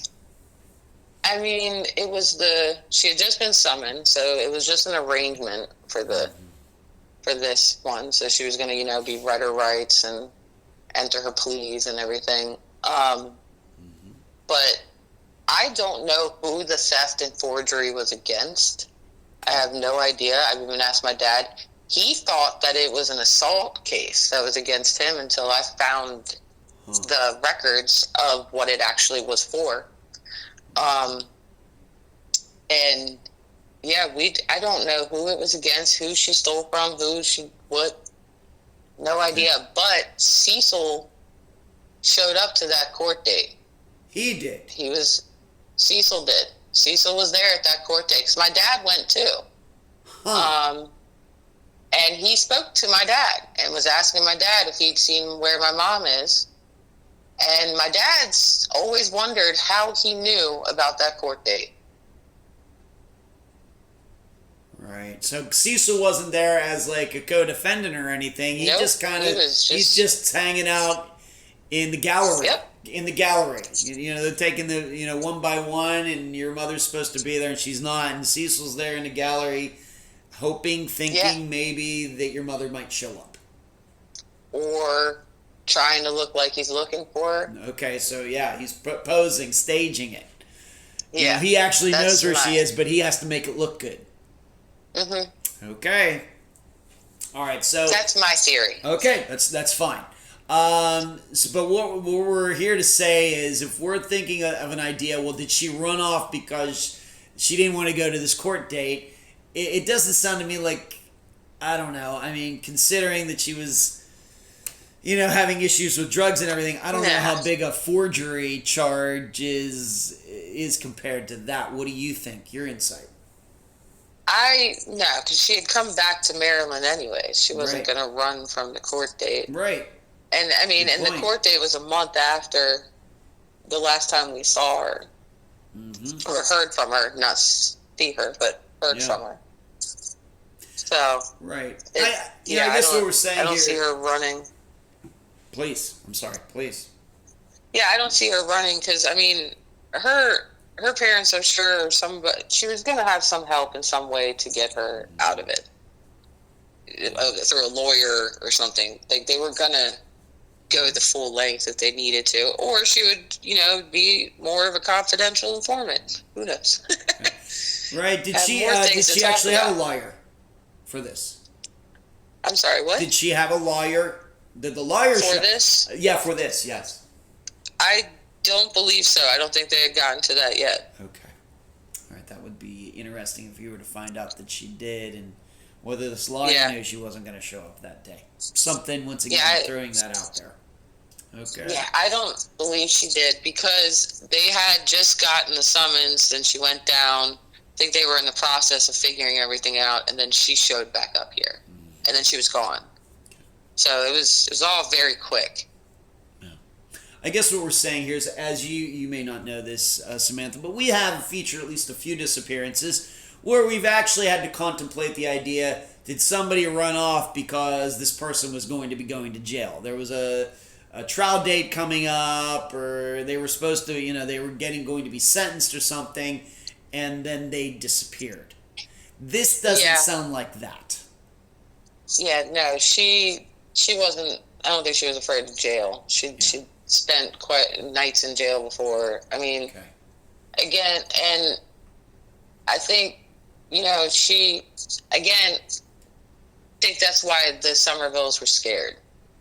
I mean, she had just been summoned, so it was just an arrangement for this one. So she was going to, be read her rights and enter her pleas and everything. But I don't know who the theft and forgery was against. I have no idea. I've even asked my dad. He thought that it was an assault case that was against him until I found the records of what it actually was for. And yeah, I don't know who it was against, who she stole from, no idea. But Cecil showed up to that court date. He did? Cecil did. Cecil was there at that court date, because my dad went too. And he spoke to my dad and was asking my dad if he'd seen where my mom is. And my dad's always wondered how he knew about that court date. Right. So Cecil wasn't there as like a co-defendant or anything. He just kind of, he's just hanging out in the gallery. Yep. In the gallery. They're taking the, one by one, and your mother's supposed to be there and she's not. And Cecil's there in the gallery, thinking maybe that your mother might show up. Or trying to look like he's looking for her. Okay, so he's posing, staging it. Yeah. He actually knows where she is, but he has to make it look good. Mm-hmm. Okay. All right, so that's my theory. Okay, that's fine. But what we're here to say is, if we're thinking of an idea, well, did she run off because she didn't want to go to this court date? It doesn't sound to me like, I don't know. I mean, considering that she was, having issues with drugs and everything, I don't know how big a forgery charge is compared to that. What do you think? Your insight? No, because she had come back to Maryland anyway. She wasn't going to run from the court date. Right. And the court date was a month after the last time we saw her. Mm-hmm. Or heard from her. Not see her, but heard from her. So. Right. I guess what we're saying here. I don't see her running. Please. I'm sorry. Please. Yeah, I don't see her running because, her parents, I'm sure, she was going to have some help in some way to get her out of it. Through a lawyer or something. Like, they were going to go the full length if they needed to, or she would, be more of a confidential informant. Who knows? Right. Did she actually have a lawyer for this? I'm sorry, what? Did she have a lawyer? Did the lawyer for this? Yeah, for this, yes. I don't believe so. I don't think they had gotten to that yet. Okay. All right, that would be interesting if you were to find out that she did, and whether this lawyer knew she wasn't going to show up that day. Something, once again, throwing that out there. Okay. Yeah, I don't believe she did, because they had just gotten the summons, and she went down. I think they were in the process of figuring everything out, and then she showed back up here, and then she was gone. So it was all very quick. Yeah. I guess what we're saying here is, as you may not know this, Samantha, but we have featured at least a few disappearances where we've actually had to contemplate the idea, did somebody run off because this person was going to be going to jail? There was a trial date coming up, or they were supposed to, they were going to be sentenced or something, and then they disappeared. This doesn't sound like that. Yeah, no, she wasn't. I don't think she was afraid of jail. She spent quite nights in jail before. I mean, again, and I think, she, again, think that's why the Somervilles were scared.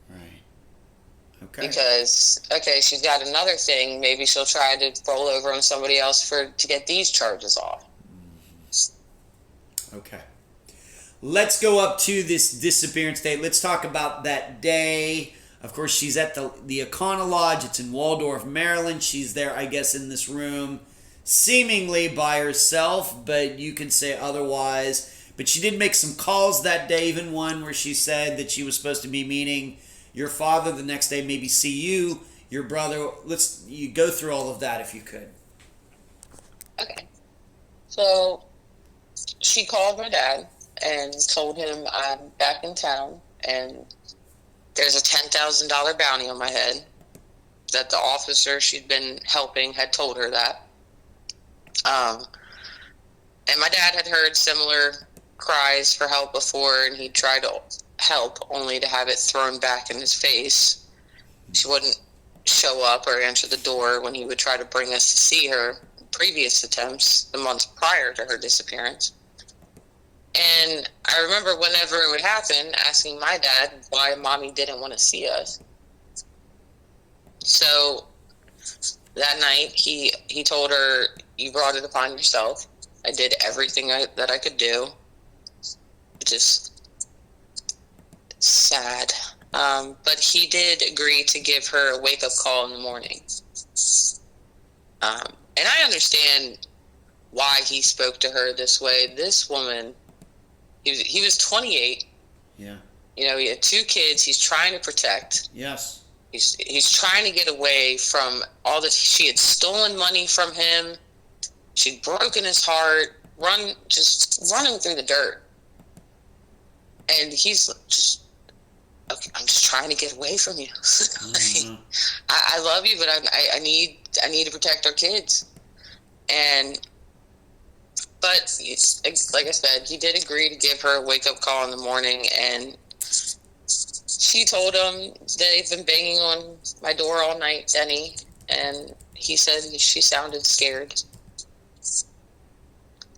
Right. Okay. Because, she's got another thing. Maybe she'll try to roll over on somebody else to get these charges off. Okay. Let's go up to this disappearance date. Let's talk about that day. Of course, she's at the Econolodge. It's in Waldorf, Maryland. She's there, I guess, in this room, seemingly by herself, but you can say otherwise. But she did make some calls that day, even one where she said that she was supposed to be meeting your father the next day, maybe see you, your brother. You go through all of that if you could. Okay. So she called my dad and told him I'm back in town and there's a $10,000 bounty on my head, that the officer she'd been helping had told her that. And my dad had heard similar cries for help before, and he tried to help only to have it thrown back in his face. She wouldn't show up or answer the door when he would try to bring us to see her in previous attempts the months prior to her disappearance. And I remember whenever it would happen, asking my dad why Mommy didn't want to see us. So that night, he told her, "You brought it upon yourself. I did everything that I could do." Just sad. But he did agree to give her a wake-up call in the morning. And I understand why he spoke to her this way. This woman, he was 28. Yeah. He had 2 kids he's trying to protect. Yes. He's trying to get away from all this. She had stolen money from him. She'd broken his heart, just running through the dirt. And he's just, okay, I'm just trying to get away from you. Mm-hmm. I love you, but I need to protect our kids. But like I said, he did agree to give her a wake-up call in the morning, and she told him they've been banging on my door all night, Denny, and he said she sounded scared.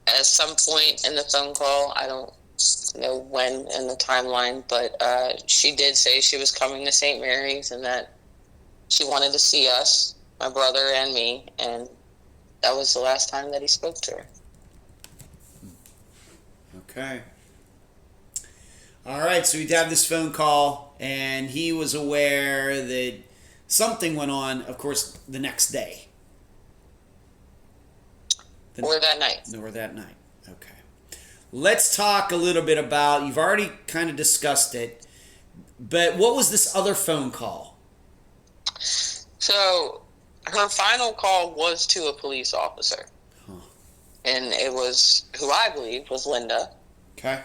At some point in the phone call, I don't know when in the timeline, but she did say she was coming to St. Mary's and that she wanted to see us, my brother and me, and that was the last time that he spoke to her. Okay. All right, so we'd have this phone call, and he was aware that something went on, of course, the next day. Or that night. Or that night. Okay. Let's talk a little bit about, you've already kind of discussed it, but what was this other phone call? So, her final call was to a police officer. Huh. And it was, who I believe was Linda. Okay.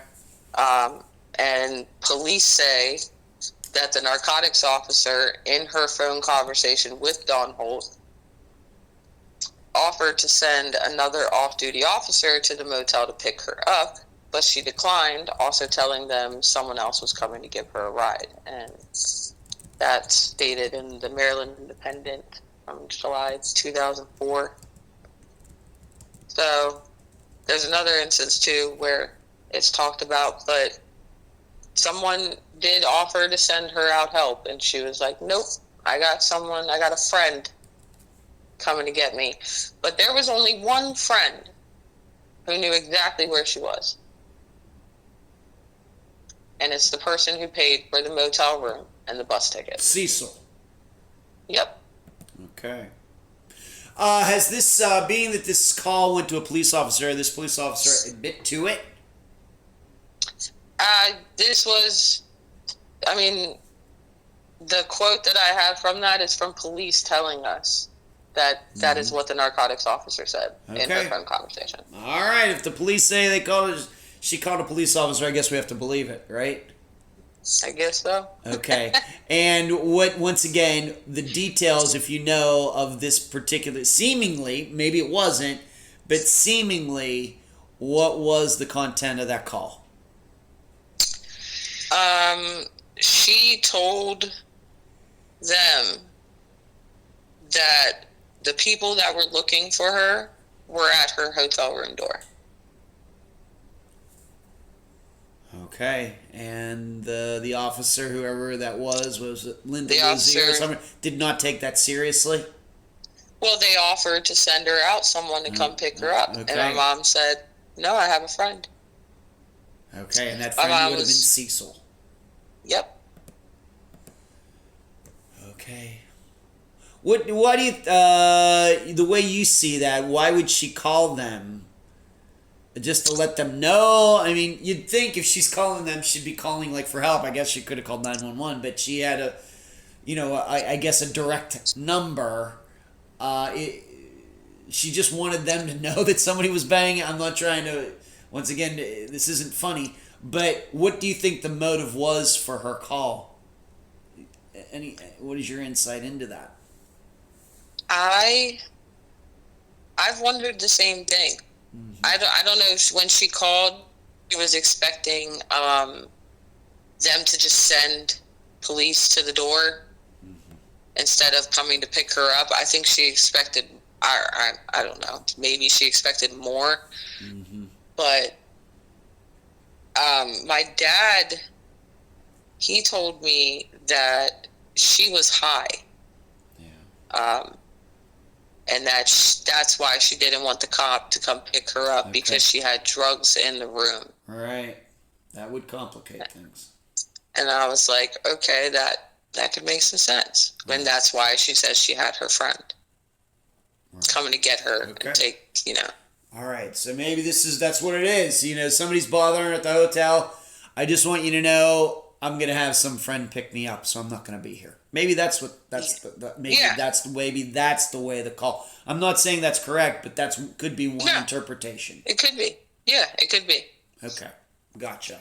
And police say that the narcotics officer, in her phone conversation with Dawn Holt, offered to send another off-duty officer to the motel to pick her up, but she declined, also telling them someone else was coming to give her a ride. And That's stated in the Maryland Independent from July 2004. So there's another instance too where it's talked about, but someone did offer to send her out help, and she was like, nope, I got a friend coming to get me. But there was only one friend who knew exactly where she was. And it's the person who paid for the motel room and the bus ticket. Cecil. Yep. Okay. Has this, being that this call went to a police officer, this police officer admit to it? This was, I mean, the quote that I have from that is from police telling us that that is what the narcotics officer said in her phone conversation. All right. If the police say she called a police officer, I guess we have to believe it, right? I guess so. Okay. And once again, the details, if you know, of this particular, seemingly, maybe it wasn't, but seemingly, what was the content of that call? She told them that the people that were looking for her were at her hotel room door. Okay, and the officer, whoever that was it Linda Luzier or someone, did not take that seriously? Well, they offered to send her out, someone to come pick her up. Okay. And my mom said, no, I have a friend. Okay, and that friend would have been Cecil. Yep. Okay. What do you, the way you see that, why would she call them? Just to let them know? I mean, you'd think if she's calling them, she'd be calling like for help. I guess she could have called 911, but she had I guess a direct number. She just wanted them to know that somebody was banging. I'm not trying to, once again, this isn't funny, but what do you think the motive was for her call? What is your insight into that? I've wondered the same thing. Mm-hmm. I don't know if when she called, she was expecting them to just send police to the door instead of coming to pick her up. I think she expected, I don't know, maybe she expected more. Mm-hmm. But my dad, he told me that she was high. Yeah. And that's why she didn't want the cop to come pick her up, because she had drugs in the room. Right. That would complicate things. And I was like, okay, that could make some sense. Right. And that's why she says she had her friend coming to get her and take, All right. So maybe that's what it is. Somebody's bothering her at the hotel. I just want you to know I'm going to have some friend pick me up, so I'm not going to be here. Maybe that's the way the call. I'm not saying that's correct, but could be one interpretation. It could be. Yeah, it could be. Okay. Gotcha.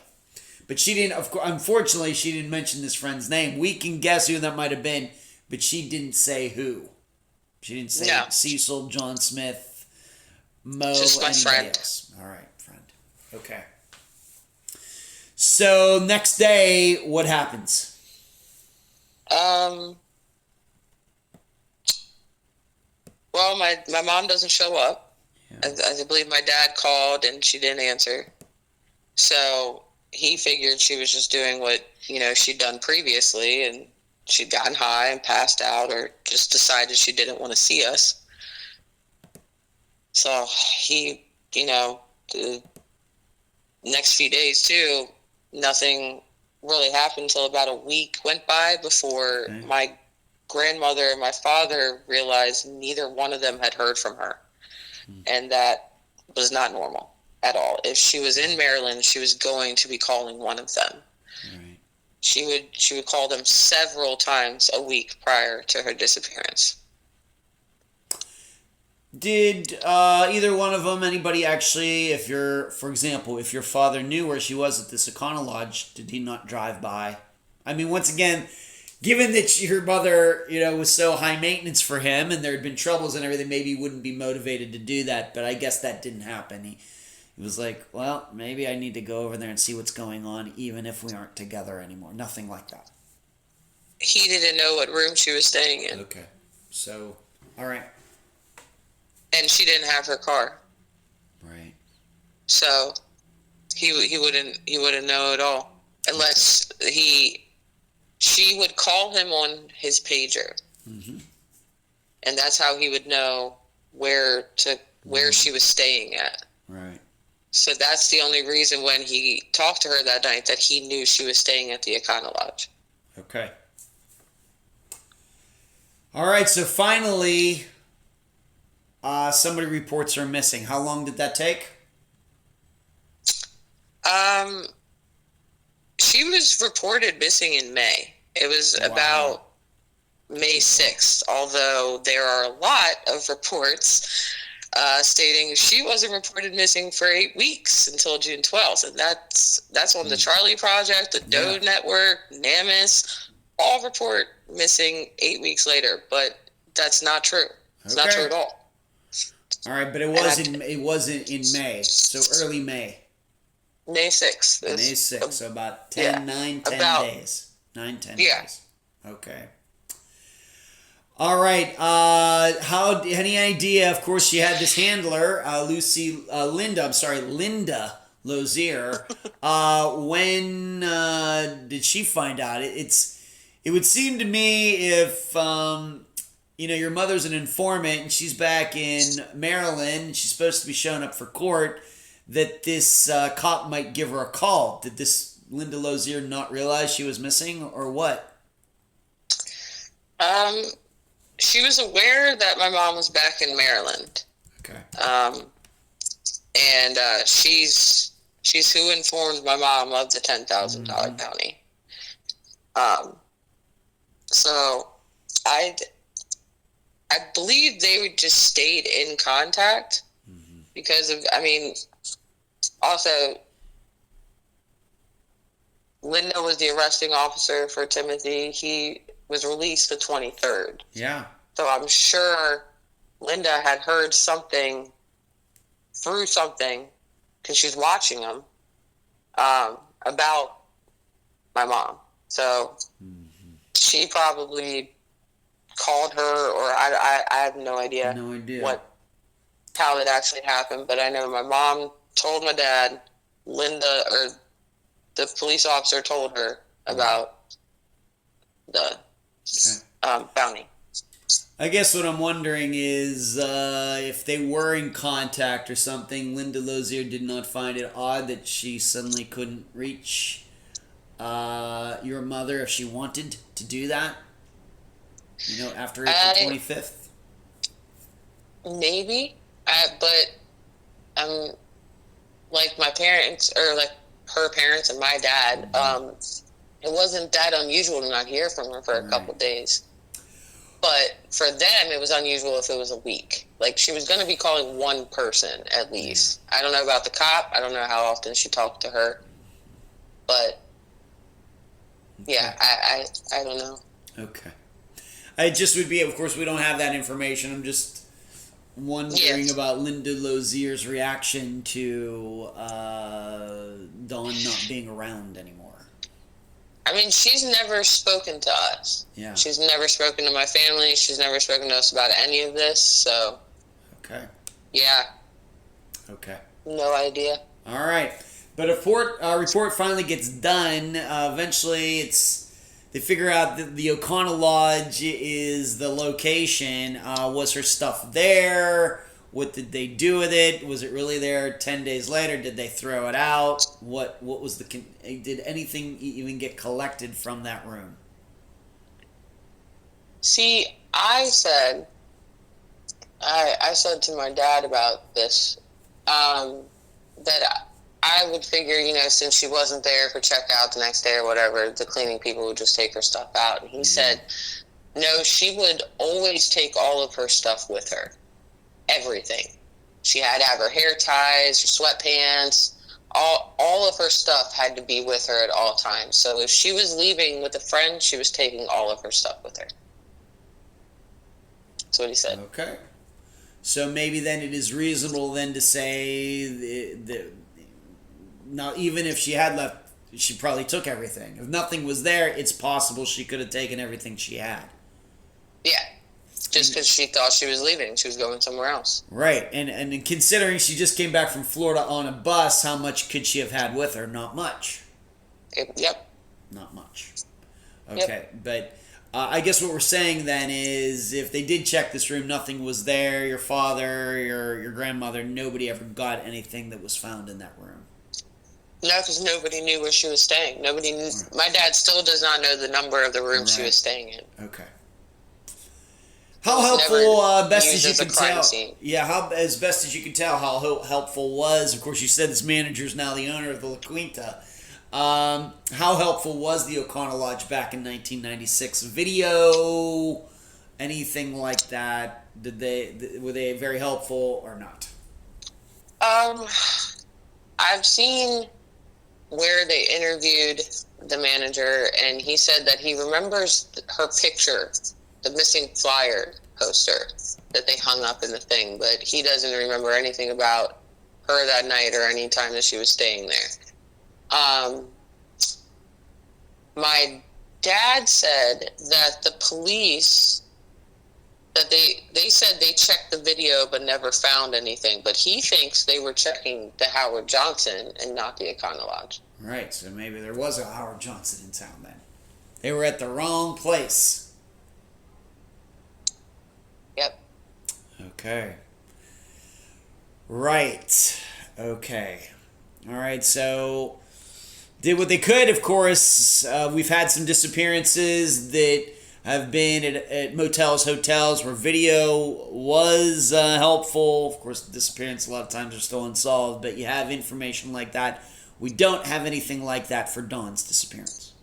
But she didn't, unfortunately, she didn't mention this friend's name. We can guess who that might have been, but she didn't say who. She didn't say Cecil, John Smith, Mo, just my friend. Else. All right, friend. Okay. So next day, what happens? Well, my mom doesn't show up. Yeah. I believe my dad called and she didn't answer. So he figured she was just doing what, she'd done previously, and she'd gotten high and passed out, or just decided she didn't want to see us. So he, the next few days too, nothing really happened until about a week went by before my grandmother and my father realized neither one of them had heard from her. And that was not normal at all. If she was in Maryland, she was going to be calling one of them. Right. She would call them several times a week prior to her disappearance. Did either one of them, anybody actually, for example, if your father knew where she was at this Econolodge, did he not drive by? I mean, once again, given that your mother, was so high maintenance for him and there had been troubles and everything, maybe he wouldn't be motivated to do that, but I guess that didn't happen. He was like, well, maybe I need to go over there and see what's going on, even if we aren't together anymore. Nothing like that. he didn't know what room she was staying in. Okay. So, all right. And she didn't have her car. Right. So he wouldn't know at all unless she would call him on his pager. Mm-hmm. And that's how he would know where she was staying at. Right. So that's the only reason when he talked to her that night that he knew she was staying at the Econolodge. Okay. All right, so finally, somebody reports her missing. How long did that take? She was reported missing in May. It was about May 6th, although there are a lot of reports stating she wasn't reported missing for 8 weeks until June 12th. And that's on the Charley Project, the Doe Network, NAMUS, all report missing 8 weeks later. But that's not true. It's not true at all. All right, but it wasn't in May, so early May. May 6th. May 6th, so about 10 days. 10 days. Okay. All right. Any idea? Of course, she had this handler, Linda Lozier. When did she find out? It would seem to me if your mother's an informant and she's back in Maryland and she's supposed to be showing up for court, that this cop might give her a call. Did this Linda Lozier not realize she was missing, or what? She was aware that my mom was back in Maryland. Okay. And she's who informed my mom of the $10,000 bounty. So I believe they would just stayed in contact because of, also Linda was the arresting officer for Timothy. He was released the 23rd. Yeah. So I'm sure Linda had heard something through something because she's watching him about my mom. So she probably called her, or I have no idea. How it actually happened. But I know my mom told my dad, Linda, or the police officer told her about the bounty. I guess what I'm wondering is if they were in contact or something, Linda Lozier did not find it odd that she suddenly couldn't reach your mother if she wanted to do that? After April 25th? Maybe. But like my parents, or like her parents and my dad, it wasn't that unusual to not hear from her for a couple days. But for them, it was unusual if it was a week. Like, she was going to be calling one person at least. I don't know about the cop. I don't know how often she talked to her. But, yeah, I don't know. Okay. It just would be, of course, we don't have that information. I'm just wondering about Linda Lozier's reaction to Dawn not being around anymore. She's never spoken to us. Yeah. She's never spoken to my family. She's never spoken to us about any of this. So. Okay. Yeah. Okay. No idea. All right. But a report finally gets done. Eventually, they figure out that the Econolodge is the location. Was her stuff there? What did they do with it? Was it really there 10 days later? Did they throw it out? What was did anything even get collected from that room? See, I said to my dad about this, that I would figure, since she wasn't there for checkout the next day or whatever, the cleaning people would just take her stuff out. And he said, no, she would always take all of her stuff with her. Everything. She had to have her hair ties, her sweatpants, all of her stuff had to be with her at all times. So if she was leaving with a friend, she was taking all of her stuff with her. That's what he said. Okay. So maybe then it is reasonable then to say that now, even if she had left she probably took everything. If nothing was there, it's possible she could have taken everything she had. Yeah. Just because she thought she was leaving. She was going somewhere else. Right. And considering she just came back from Florida on a bus, how much could she have had with her? Not much. Yep. Not much. Okay. Yep. But I guess what we're saying then is if they did check this room, nothing was there. Your father, your grandmother, nobody ever got anything that was found in that room. No, because nobody knew where she was staying. Nobody knew. Right. My dad still does not know the number of the room she was staying in. Okay. How helpful, best as you can tell? Yeah, as best as you can tell, how helpful was? Of course, you said this manager is now the owner of the La Quinta. How helpful was the Econolodge back in 1996? Video, anything like that? Were they very helpful or not? I've seen where they interviewed the manager, and he said that he remembers her picture, the missing flyer poster that they hung up in the thing, but he doesn't remember anything about her that night or any time that she was staying there. My dad said that the police, that they said they checked the video but never found anything, but he thinks they were checking the Howard Johnson and not the Econolodge. Right, so maybe there was a Howard Johnson in town then. They were at the wrong place. Yep. Okay. Right. Okay. All right, so did what they could, of course. We've had some disappearances that have been at motels, hotels, where video was helpful. Of course, disappearance a lot of times are still unsolved, but you have information like that. We don't have anything like that for Dawn's disappearance.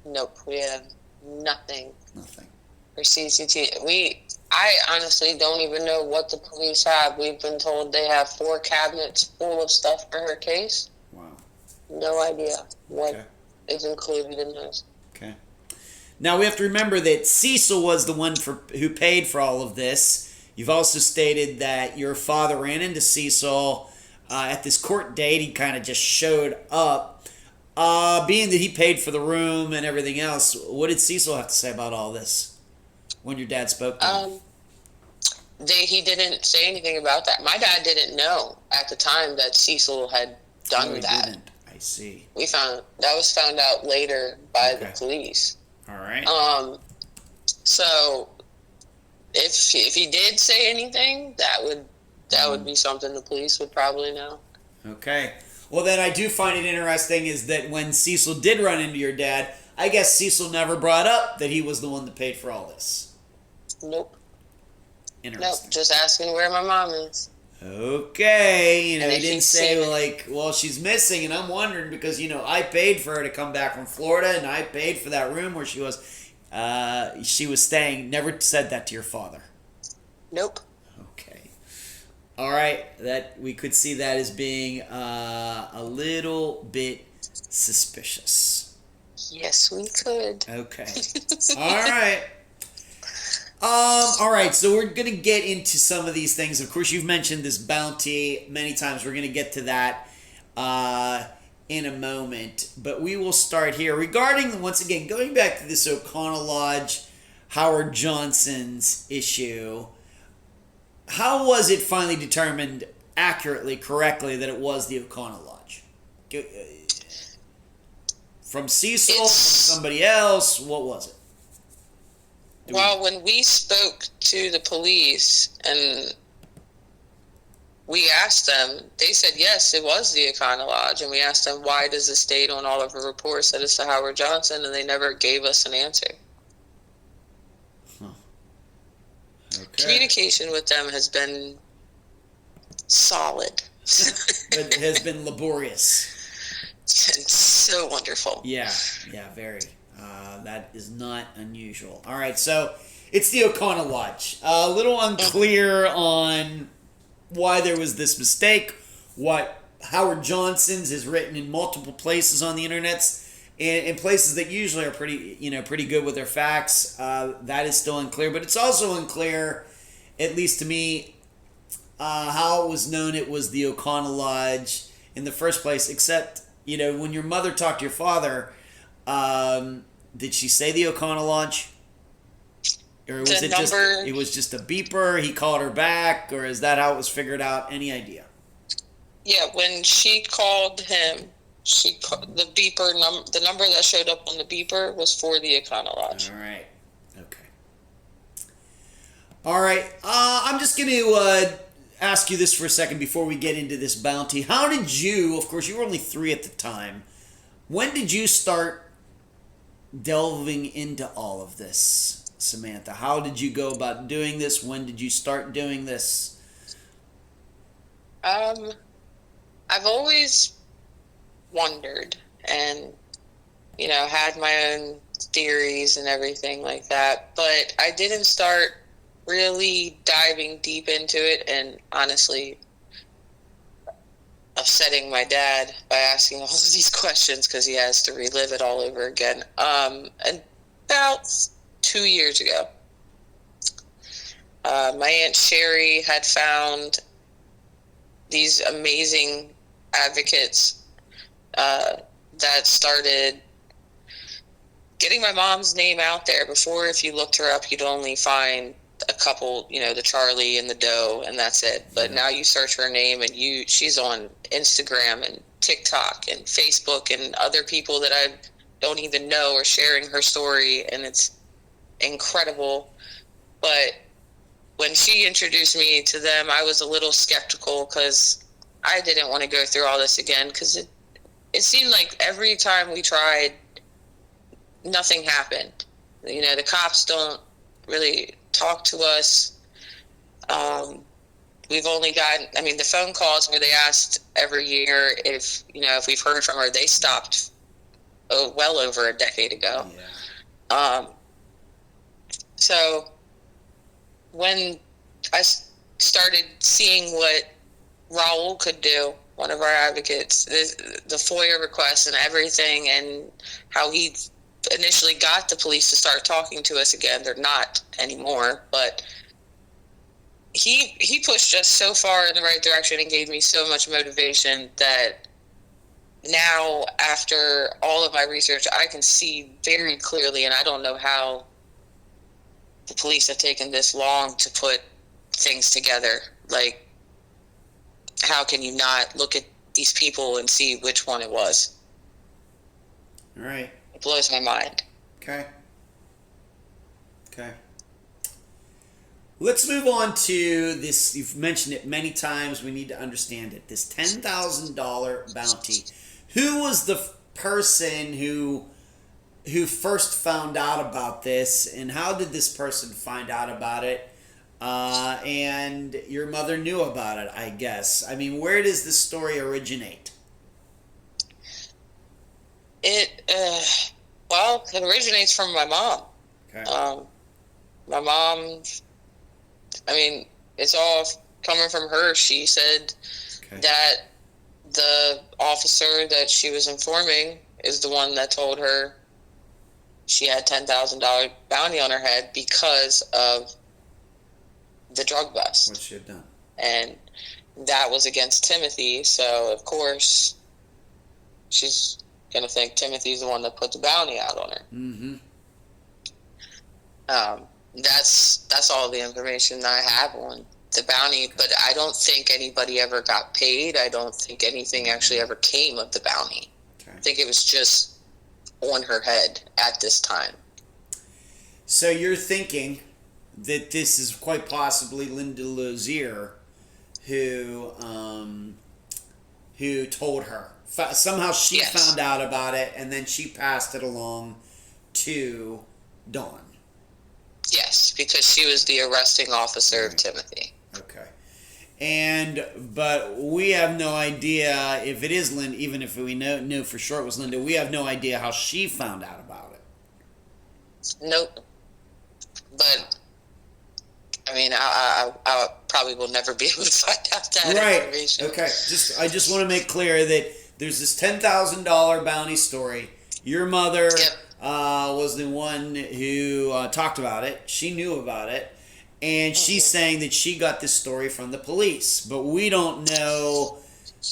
Nope, we have nothing. Nothing. For CCTV. I honestly don't even know what the police have. We've been told they have 4 cabinets full of stuff for her case. Wow. No idea what is included in those. Okay. Now we have to remember that Cecil was the one who paid for all of this. You've also stated that your father ran into Cecil at this court date. He kind of just showed up. Being that he paid for the room and everything else, what did Cecil have to say about all this when your dad spoke to him? He didn't say anything about that. My dad didn't know at the time that Cecil had done that. Didn't. I see. That was found out later by the police. All right. So if he did say anything, that would be something the police would probably know. Okay. Well, then I do find it interesting is that when Cecil did run into your dad, I guess Cecil never brought up that he was the one that paid for all this. Nope. Interesting. Nope. Just asking where my mom is. Okay. He didn't say well, she's missing, and I'm wondering because, I paid for her to come back from Florida, and I paid for that room where she was staying. Never said that to your father. Nope. Okay. All right. That we could see that as being a little bit suspicious. Yes, we could. Okay. All right. All right, so we're going to get into some of these things. Of course, you've mentioned this bounty many times. We're going to get to that in a moment. But we will start here. Regarding, once again, going back to this Econolodge, Howard Johnson's issue, how was it finally determined accurately, correctly, that it was the Econolodge? From Cecil, from somebody else, what was it? Well, when we spoke to the police and we asked them, they said, yes, it was the Econolodge. And we asked them, why does it state on all of the reports that it's the Howard Johnson? And they never gave us an answer. Huh. Okay. Communication with them has been solid. It has been laborious. It's been so wonderful. Yeah, very. That is not unusual. All right, so it's the Econolodge. A little unclear on why there was this mistake. What Howard Johnson's is written in multiple places on the internet, in places that usually are pretty good with their facts. That is still unclear, but it's also unclear, at least to me, how it was known it was the Econolodge in the first place. Except when your mother talked to your father, did she say the Econolodge? Or was it was just a beeper, he called her back, or is that how it was figured out? Any idea? Yeah, when she called him, the beeper the number that showed up on the beeper was for the Econolodge. All right. Okay. All right. I'm just going to ask you this for a second before we get into this bounty. How did you, of course, you were only 3 at the time. When did you start delving into all of this, Samantha? How did you go about doing this? When did you start doing this? I've always wondered and, had my own theories and everything like that, but I didn't start really diving deep into it and honestly upsetting my dad by asking all of these questions because he has to relive it all over again. And about 2 years ago, my Aunt Sherry had found these amazing advocates that started getting my mom's name out there. Before, if you looked her up, you'd only find a couple, the Charley and the Doe, and that's it. But now you search her name, and she's on Instagram and TikTok and Facebook, and other people that I don't even know are sharing her story, and it's incredible. But when she introduced me to them, I was a little skeptical because I didn't want to go through all this again, because it seemed like every time we tried, nothing happened. The cops don't really talk to us. We've only gotten, the phone calls where they asked every year if we've heard from her, they stopped well over a decade ago. Yeah. So when I started seeing what Raul could do, one of our advocates, the FOIA requests and everything, and how he initially got the police to start talking to us again. They're not anymore, but he pushed us so far in the right direction and gave me so much motivation that now, after all of my research, I can see very clearly, and I don't know how the police have taken this long to put things together. Like, how can you not look at these people and see which one it was? All right. It blows my mind. Okay. Let's move on to this. You've mentioned it many times. We need to understand it. This $10,000 bounty. Who was the person who first found out about this, and how did this person find out about it? And your mother knew about it, I guess. Where does this story originate? It originates from my mom. Okay. My mom, it's all coming from her. She said that the officer that she was informing is the one that told her she had $10,000 bounty on her head because of the drug bust. What she had done. And that was against Timothy, so of course she's going to think Timothy's the one that put the bounty out on her. Mm-hmm. That's all the information I have on the bounty, but I don't think anybody ever got paid. I don't think anything actually ever came of the bounty. Okay. I think it was just on her head at this time. So you're thinking that this is quite possibly Linda Lozier who told her. Somehow she found out about it, and then she passed it along to Dawn. Yes, because she was the arresting officer of Timothy. Okay. But we have no idea if it is Linda, even if we knew for sure it was Linda, we have no idea how she found out about it. Nope. But, I probably will never be able to find out that information. Okay. I just want to make clear that there's this $10,000 bounty story. Your mother was the one who talked about it. She knew about it. And she's saying that she got this story from the police. But we don't know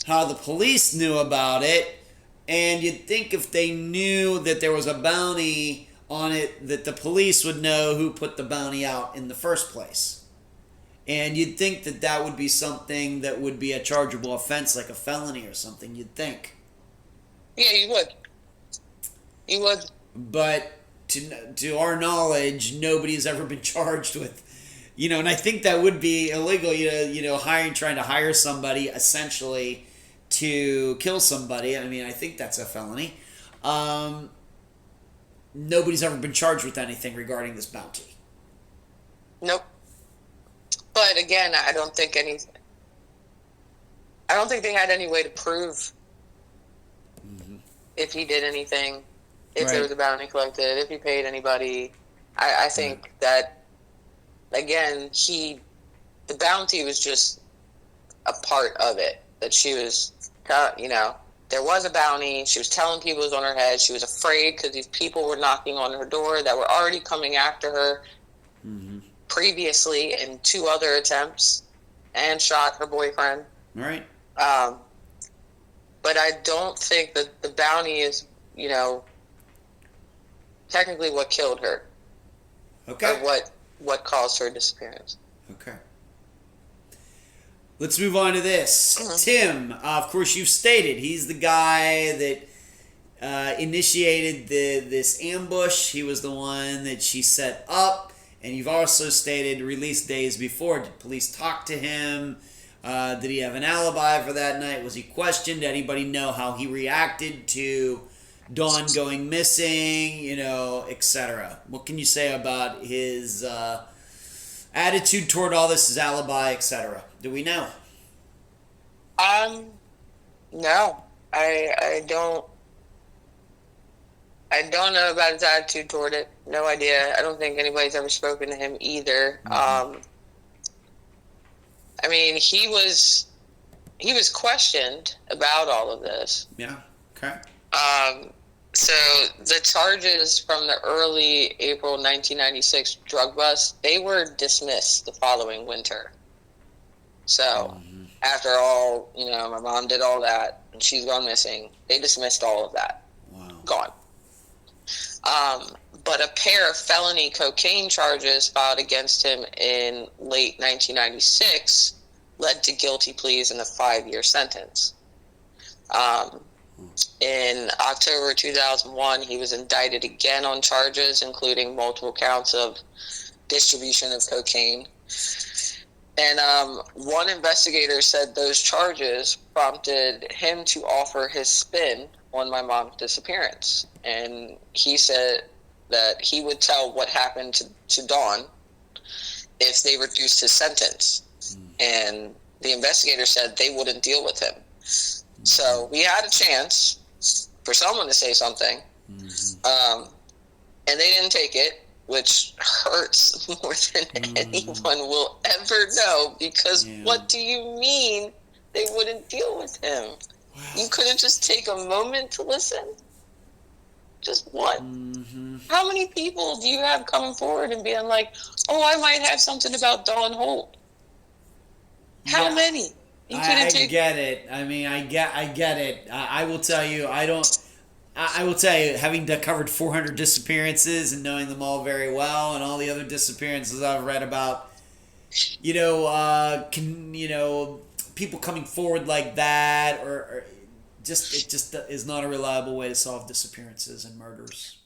how the police knew about it. And you'd think if they knew that there was a bounty on it, that the police would know who put the bounty out in the first place. And you'd think that that would be something that would be a chargeable offense, like a felony or something, you'd think. Yeah, you would. You would. But to our knowledge, nobody's ever been charged with, and I think that would be illegal, trying to hire somebody essentially to kill somebody. I mean, I think that's a felony. Nobody's ever been charged with anything regarding this bounty. Nope. But again, I don't think they had any way to prove if he did anything, if there was a bounty collected, if he paid anybody. I think that, again, the bounty was just a part of it. That she was, there was a bounty. She was telling people it was on her head. She was afraid because these people were knocking on her door that were already coming after her previously in 2 other attempts and shot her boyfriend. All right. But I don't think that the bounty is, technically what killed her. Okay. Or what caused her disappearance. Okay. Let's move on to this. Tim, of course, you've stated he's the guy that initiated this ambush. He was the one that she set up. And you've also stated release days before. Did police talk to him? Did he have an alibi for that night? Was he questioned? Did anybody know how he reacted to Dawn going missing? Etc. What can you say about his attitude toward all this, his alibi, etc.? Do we know? No. I don't know about his attitude toward it. No idea. I don't think anybody's ever spoken to him either. I mean, he was questioned about all of this. Yeah. Okay. So the charges from the early April 1996 drug bust, they were dismissed the following winter. So after all, my mom did all that and she's gone missing, they dismissed all of that. Wow. Gone. But a pair of felony cocaine charges filed against him in late 1996 led to guilty pleas and a 5-year sentence. In October 2001, he was indicted again on charges, including multiple counts of distribution of cocaine. And one investigator said those charges prompted him to offer his spin on my mom's disappearance. And he said that he would tell what happened to Dawn if they reduced his sentence. And the investigator said they wouldn't deal with him. So we had a chance for someone to say something. And they didn't take it, which hurts more than anyone will ever know, because what do you mean they wouldn't deal with him? Wow. You couldn't just take a moment to listen? Just one? How many people do you have coming forward and being like, oh, I might have something about Dawn Holt? How many? I get it. I mean, I get it. I will tell you, I will tell you, having covered 400 disappearances and knowing them all very well, and all the other disappearances I've read about, people coming forward like that, or it just is not a reliable way to solve disappearances and murders.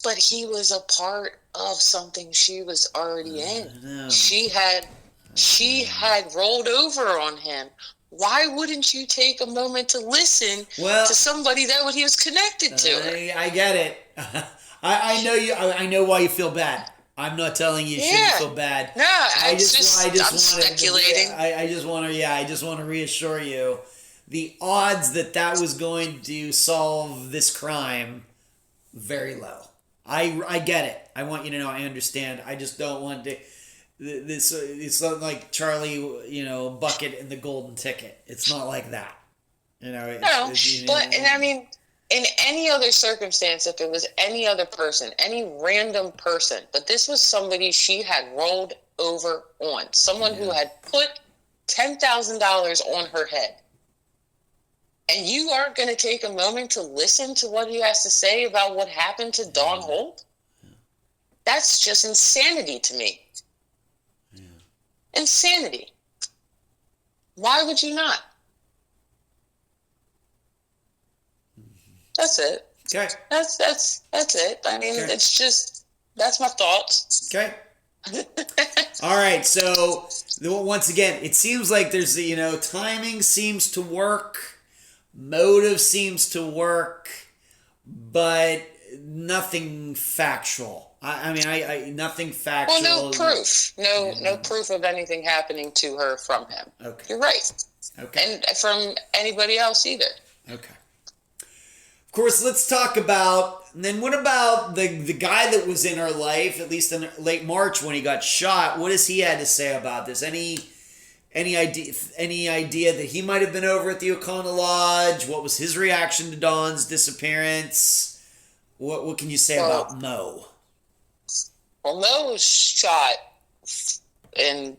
But he was a part of something she was already in. She had rolled over on him. Why wouldn't you take a moment to listen to somebody that he was connected to? I get it. I know you. I know why you feel bad. I'm not telling you shouldn't feel bad. No, I'm speculating. I just want to reassure you, the odds that was going to solve this crime, very low. I get it. I want you to know I understand. I just don't want to. This it's not like Charley, bucket and the golden ticket. It's not like that. I mean, in any other circumstance, if it was any other person, any random person, but this was somebody she had rolled over on, someone who had put $10,000 on her head. And you aren't going to take a moment to listen to what he has to say about what happened to Dawn Holt? That's just insanity to me. Yeah. Insanity. Why would you not? That's it. Okay. That's it. I mean, okay. It's just, that's my thoughts. Okay. All right. So once again, it seems like there's, timing seems to work, motive seems to work, but nothing factual. I mean, nothing factual. Well, no proof. No proof of anything happening to her from him. Okay. You're right. Okay. And from anybody else either. Okay. Of course, let's talk about, and then what about the guy that was in her life, at least in late March when he got shot? What has he had to say about this? Any idea that he might have been over at the Econolodge? What was his reaction to Dawn's disappearance? What can you say about Mo? Well, Mo was shot in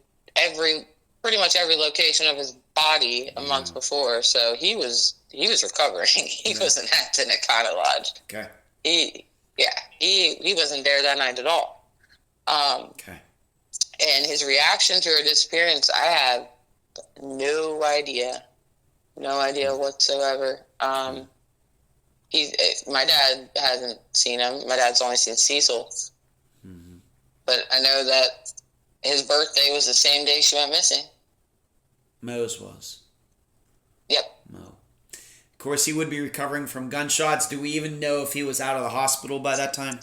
pretty much every location of his body a month before, so he was recovering. He wasn't at the Econolodge. Okay. He wasn't there that night at all. Okay. And his reaction to her disappearance, I have no idea whatsoever. My dad hasn't seen him. My dad's only seen Cecil. Mm-hmm. But I know that his birthday was the same day she went missing. Mo's was. Yep. Mo. Of course, he would be recovering from gunshots. Do we even know if he was out of the hospital by that time?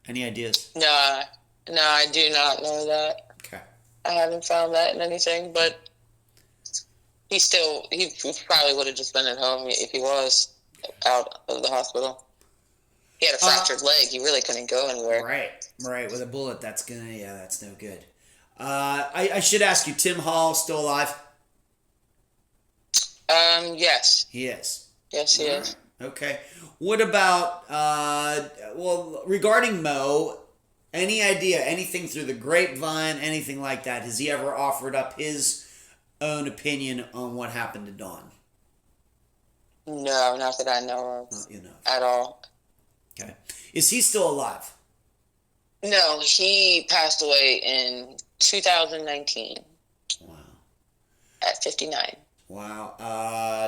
Any ideas? No, I do not know that. Okay. I haven't found that in anything, but he probably would have just been at home if he was out of the hospital. He had a fractured leg. He really couldn't go anywhere. Right. With a bullet, that's no good. I should ask you, Tim Hall still alive? Yes. He is. Yes, he is. Okay. What about, regarding Mo, any idea, anything through the grapevine, anything like that? Has he ever offered up his own opinion on what happened to Dawn? No, not that I know of. At all. Okay. Is he still alive? No, he passed away in 2019. Wow. At 59. Wow.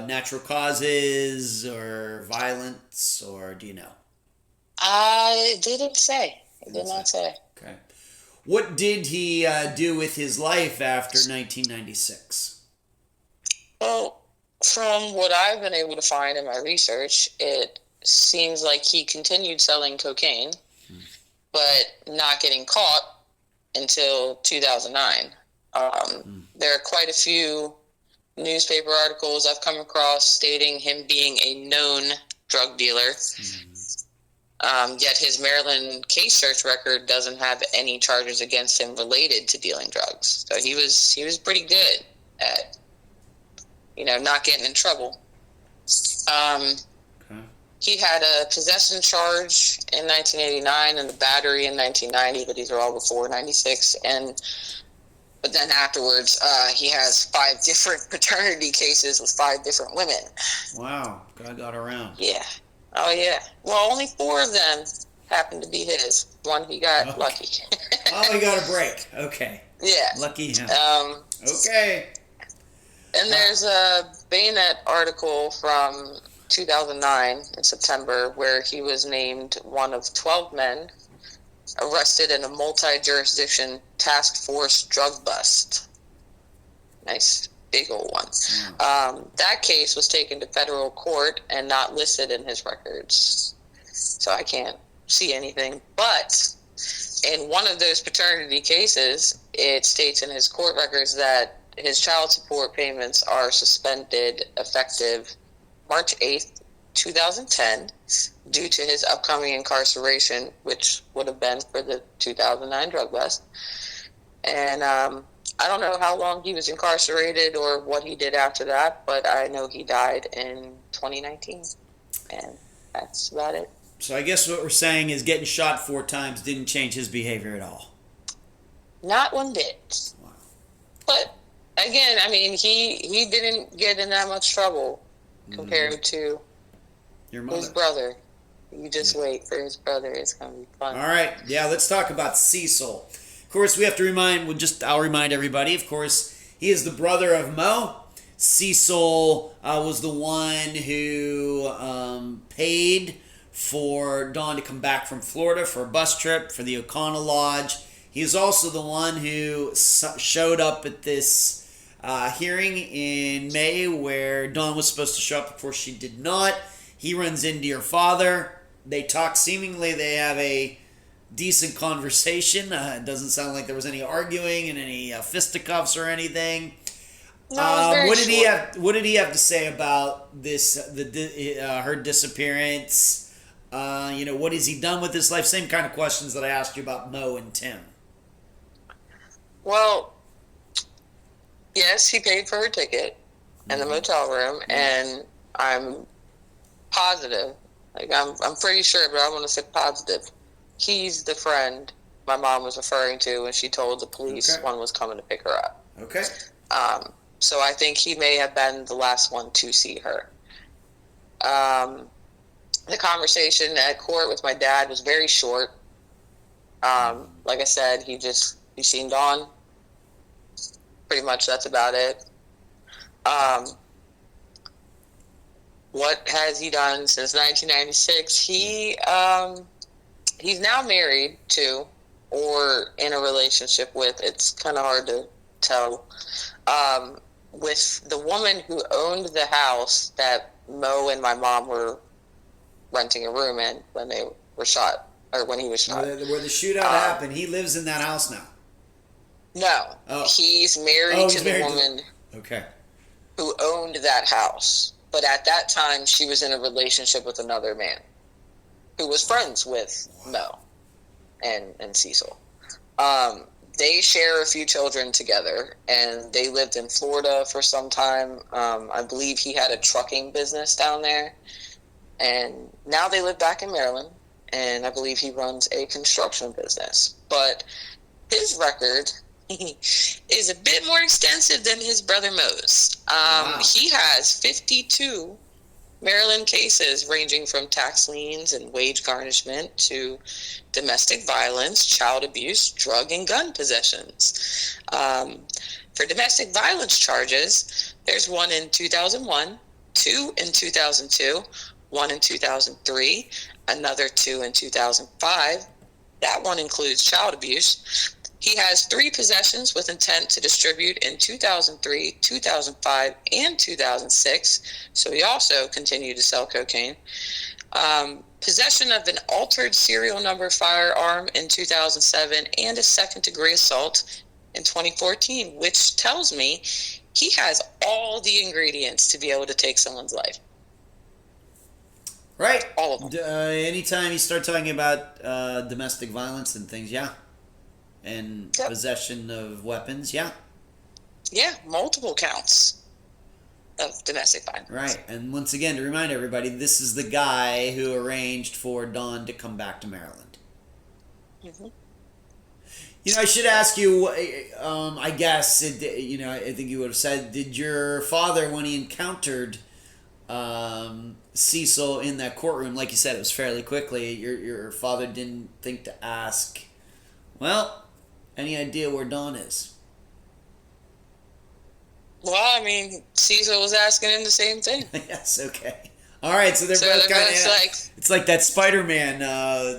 Natural causes or violence, or do you know? I didn't say. I did not say. Okay. What did he do with his life after 1996? Well, from what I've been able to find in my research, it seems like he continued selling cocaine, but not getting caught until 2009. There are quite a few newspaper articles I've come across stating him being a known drug dealer. Yet his Maryland case search record doesn't have any charges against him related to dealing drugs. So he was pretty good at, not getting in trouble. He had a possession charge in 1989 and a battery in 1990, but these are all before 96. But then afterwards, he has 5 different paternity cases with 5 different women. Wow, God got around. Yeah. Oh, yeah. Well, only 4 of them happened to be his. One, he got lucky. Oh, he got a break. Okay. Yeah. Lucky him. Okay. And there's a Bayonet article from 2009 in September where he was named one of 12 men arrested in a multi-jurisdiction task force drug bust. Nice. Big old one. That case was taken to federal court and not listed in his records. So I can't see anything. But in one of those paternity cases, it states in his court records that his child support payments are suspended effective March 8th, 2010, due to his upcoming incarceration, which would have been for the 2009 drug bust. And I don't know how long he was incarcerated or what he did after that, but I know he died in 2019, and that's about it. So I guess what we're saying is getting shot 4 times didn't change his behavior at all. Not one bit. Wow. But again, I mean, he didn't get in that much trouble compared to your mother. His brother. You just wait for his brother. It's going to be fun. All right. Yeah, let's talk about Cecil. Of course, we have to I'll remind everybody, of course, he is the brother of Mo. Cecil was the one who paid for Dawn to come back from Florida for a bus trip for the Econolodge. He is also the one who showed up at this hearing in May where Dawn was supposed to show up. Of course, she did not. He runs into your father. They talk. Seemingly, they have a decent conversation. It doesn't sound like there was any arguing and any fisticuffs or anything. No, what did he have to say about this? Her disappearance. What has he done with his life? Same kind of questions that I asked you about Mo and Tim. Well, yes, he paid for her ticket and the motel room, and I'm positive, I'm pretty sure, but I want to say positive, he's the friend my mom was referring to when she told the police one was coming to pick her up. Okay. So I think he may have been the last one to see her. The conversation at court with my dad was very short. Like I said, he seen Dawn. Pretty much that's about it. What has he done since 1996? He's now married to, or in a relationship with, it's kind of hard to tell, with the woman who owned the house that Mo and my mom were renting a room in when they were shot, or when he was shot. Where the shootout happened, he lives in that house now. No, he's married to the woman who owned that house. But at that time, she was in a relationship with another man who was friends with Mo and Cecil. They share a few children together, and they lived in Florida for some time. I believe he had a trucking business down there. And now they live back in Maryland, and I believe he runs a construction business. But his record is a bit more extensive than his brother Mo's. He has 52 Maryland cases ranging from tax liens and wage garnishment to domestic violence, child abuse, drug and gun possessions. For domestic violence charges, there's one in 2001, two in 2002, one in 2003, another two in 2005. That one includes child abuse. He has 3 possessions with intent to distribute in 2003, 2005, and 2006. So he also continued to sell cocaine. Possession of an altered serial number firearm in 2007 and a second-degree assault in 2014, which tells me he has all the ingredients to be able to take someone's life. Right. All of them. Anytime you start talking about domestic violence and things, and possession of weapons, Yeah, multiple counts of domestic violence. Right, and once again, to remind everybody, this is the guy who arranged for Dawn to come back to Maryland. Mm-hmm. I should ask you, I guess, I think you would have said, did your father, when he encountered Cecil in that courtroom, like you said, it was fairly quickly, your father didn't think to ask, well, any idea where Dawn is? Well, Cecil was asking him the same thing. Yes, okay. All right, so they're both kind of it's like that Spider-Man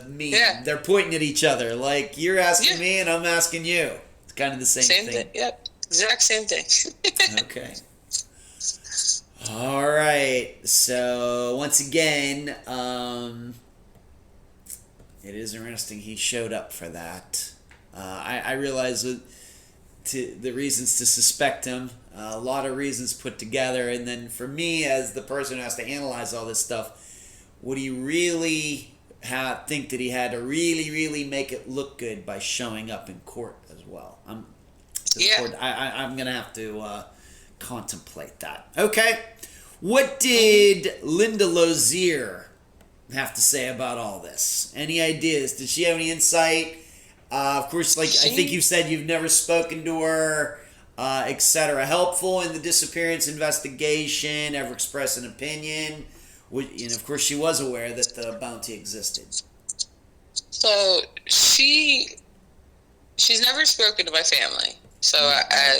meme. Yeah. They're pointing at each other, like you're asking me and I'm asking you. It's kind of the same thing. Yep, exact same thing. Okay. All right, so once again, it is interesting he showed up for that. I realize the reasons to suspect him, a lot of reasons put together, and then for me as the person who has to analyze all this stuff, would he really think that he had to really, really make it look good by showing up in court as well? I'm going to have to contemplate that. Okay. What did Linda Lozier have to say about all this? Any ideas? Did she have any insight? Of course, I think you said you've never spoken to her. etc. Helpful in the disappearance investigation, ever express an opinion? And of course, she was aware that the bounty existed. So she's never spoken to my family. So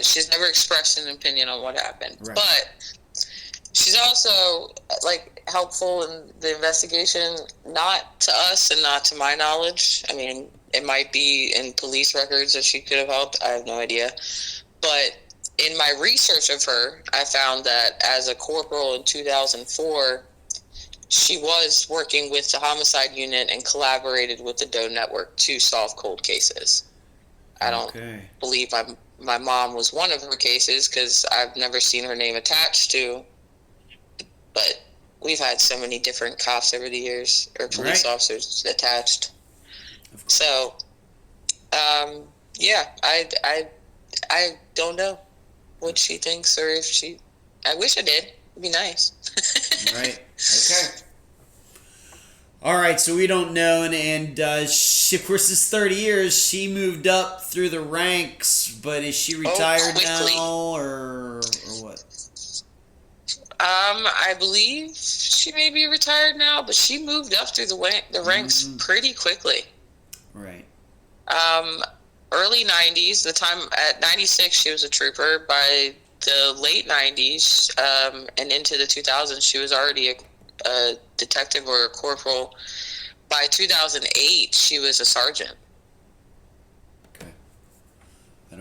she's never expressed an opinion on what happened. Right. But she's also helpful in the investigation, not to us and not to my knowledge. I mean, it might be in police records that she could have helped. I have no idea. But in my research of her, I found that as a corporal in 2004, she was working with the homicide unit and collaborated with the Doe Network to solve cold cases. I don't believe my mom was one of her cases because I've never seen her name attached to. But we've had so many different cops over the years, or police officers attached. So, yeah, I don't know what she thinks, or if she. I wish I did. It'd be nice. Right. Okay. All right. So we don't know, and she, of course, this 30 years. She moved up through the ranks, but is she retired now, or what? I believe she may be retired now, but she moved up through the ranks pretty quickly. Right. Early 90s, the time at 96, she was a trooper. By the late 90s and into the 2000s, she was already a detective or a corporal. By 2008, she was a sergeant. Okay.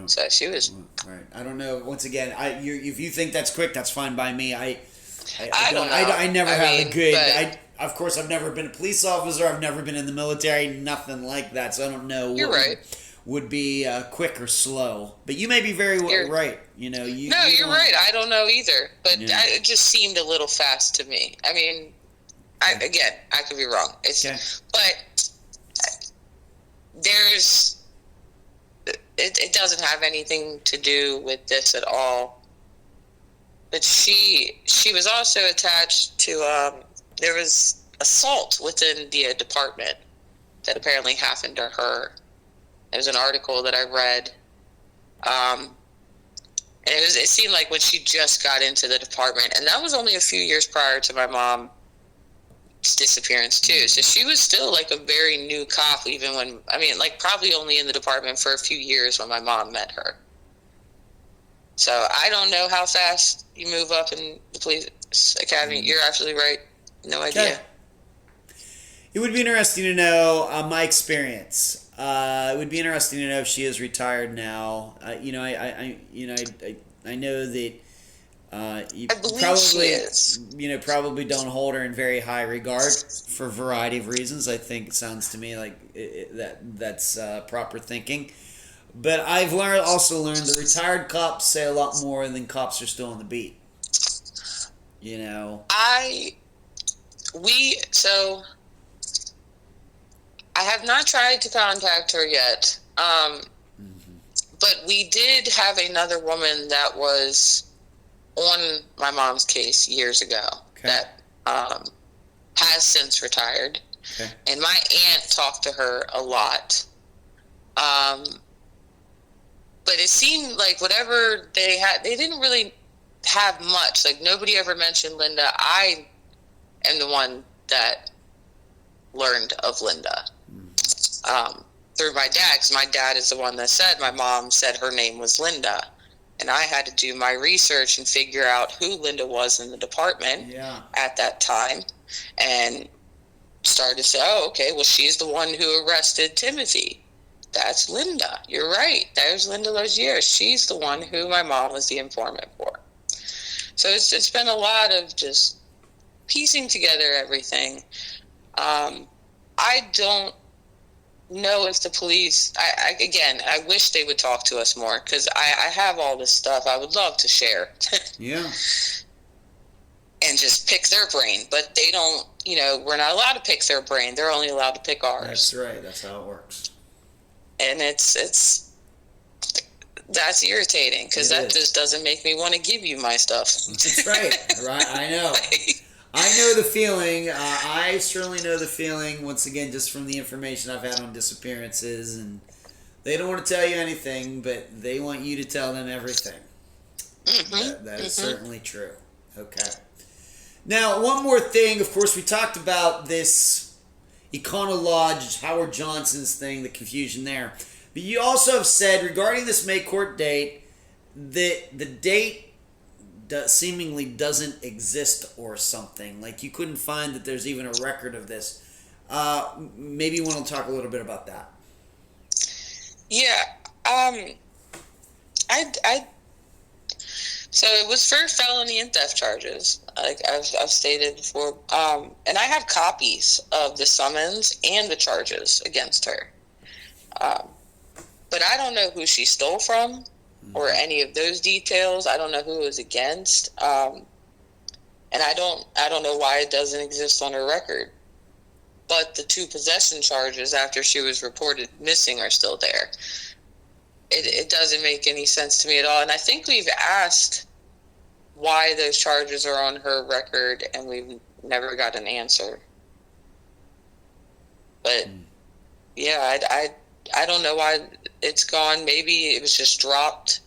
So she was. Right. I don't know. Once again, if you think that's quick, that's fine by me. I don't know. I never have a good. Of course, I've never been a police officer. I've never been in the military. Nothing like that. So I don't know. You're right. Would be quick or slow, but you may be very right. You know, you're right. I don't know either, but it just seemed a little fast to me. I mean, I could be wrong. But there's it doesn't have anything to do with this at all. But she was also attached to there was assault within the department that apparently happened to her. There was an article that I read, and it seemed like when she just got into the department, and that was only a few years prior to my mom's disappearance too. So she was still like a very new cop, even when probably only in the department for a few years when my mom met her. So I don't know how fast you move up in the police academy. You're absolutely right. No idea. Okay. It would be interesting to know my experience. It would be interesting to know if she is retired now. I know that you probably don't hold her in very high regard for a variety of reasons. I think it sounds to me like that's proper thinking. But I've also learned that retired cops say a lot more than cops are still on the beat. You know. I have not tried to contact her yet, but we did have another woman that was on my mom's case years ago that has since retired, and my aunt talked to her a lot. But it seemed like whatever they had, they didn't really have much. Like, nobody ever mentioned Linda. I am the one that learned of Linda through my dad, because my dad is the one that said my mom said her name was Linda. And I had to do my research and figure out who Linda was in the department at that time, and started to say, oh, okay, well, she's the one who arrested Timothy. That's Linda. You're right. There's Linda Logier. She's the one who my mom was the informant for. So it's been a lot of just piecing together everything. I don't know if the police, I wish they would talk to us more, because I have all this stuff I would love to share. Yeah. And just pick their brain. But they don't, we're not allowed to pick their brain. They're only allowed to pick ours. That's right. That's how it works. And that's irritating, because that just doesn't make me want to give you my stuff. That's right. Right. I know. I know the feeling. I certainly know the feeling, once again, just from the information I've had on disappearances and They don't want to tell you anything, but they want you to tell them everything. That is certainly true. Okay. Now, one more thing. Of course, we talked about this Econolodge, Howard Johnson's thing, the confusion there. But you also have said regarding this May court date that the date seemingly doesn't exist or something. Like you couldn't find that there's even a record of this. Maybe you want to talk a little bit about that. Yeah. So it was for felony and theft charges, like I've stated before. And I have copies of the summons and the charges against her. But I don't know who she stole from or any of those details. I don't know who it was against. And I don't know why it doesn't exist on her record. But the 2 possession charges after she was reported missing are still there. It doesn't make any sense to me at all. And I think we've asked why those charges are on her record, and we've never got an answer. But, yeah, I don't know why it's gone. Maybe it was just dropped.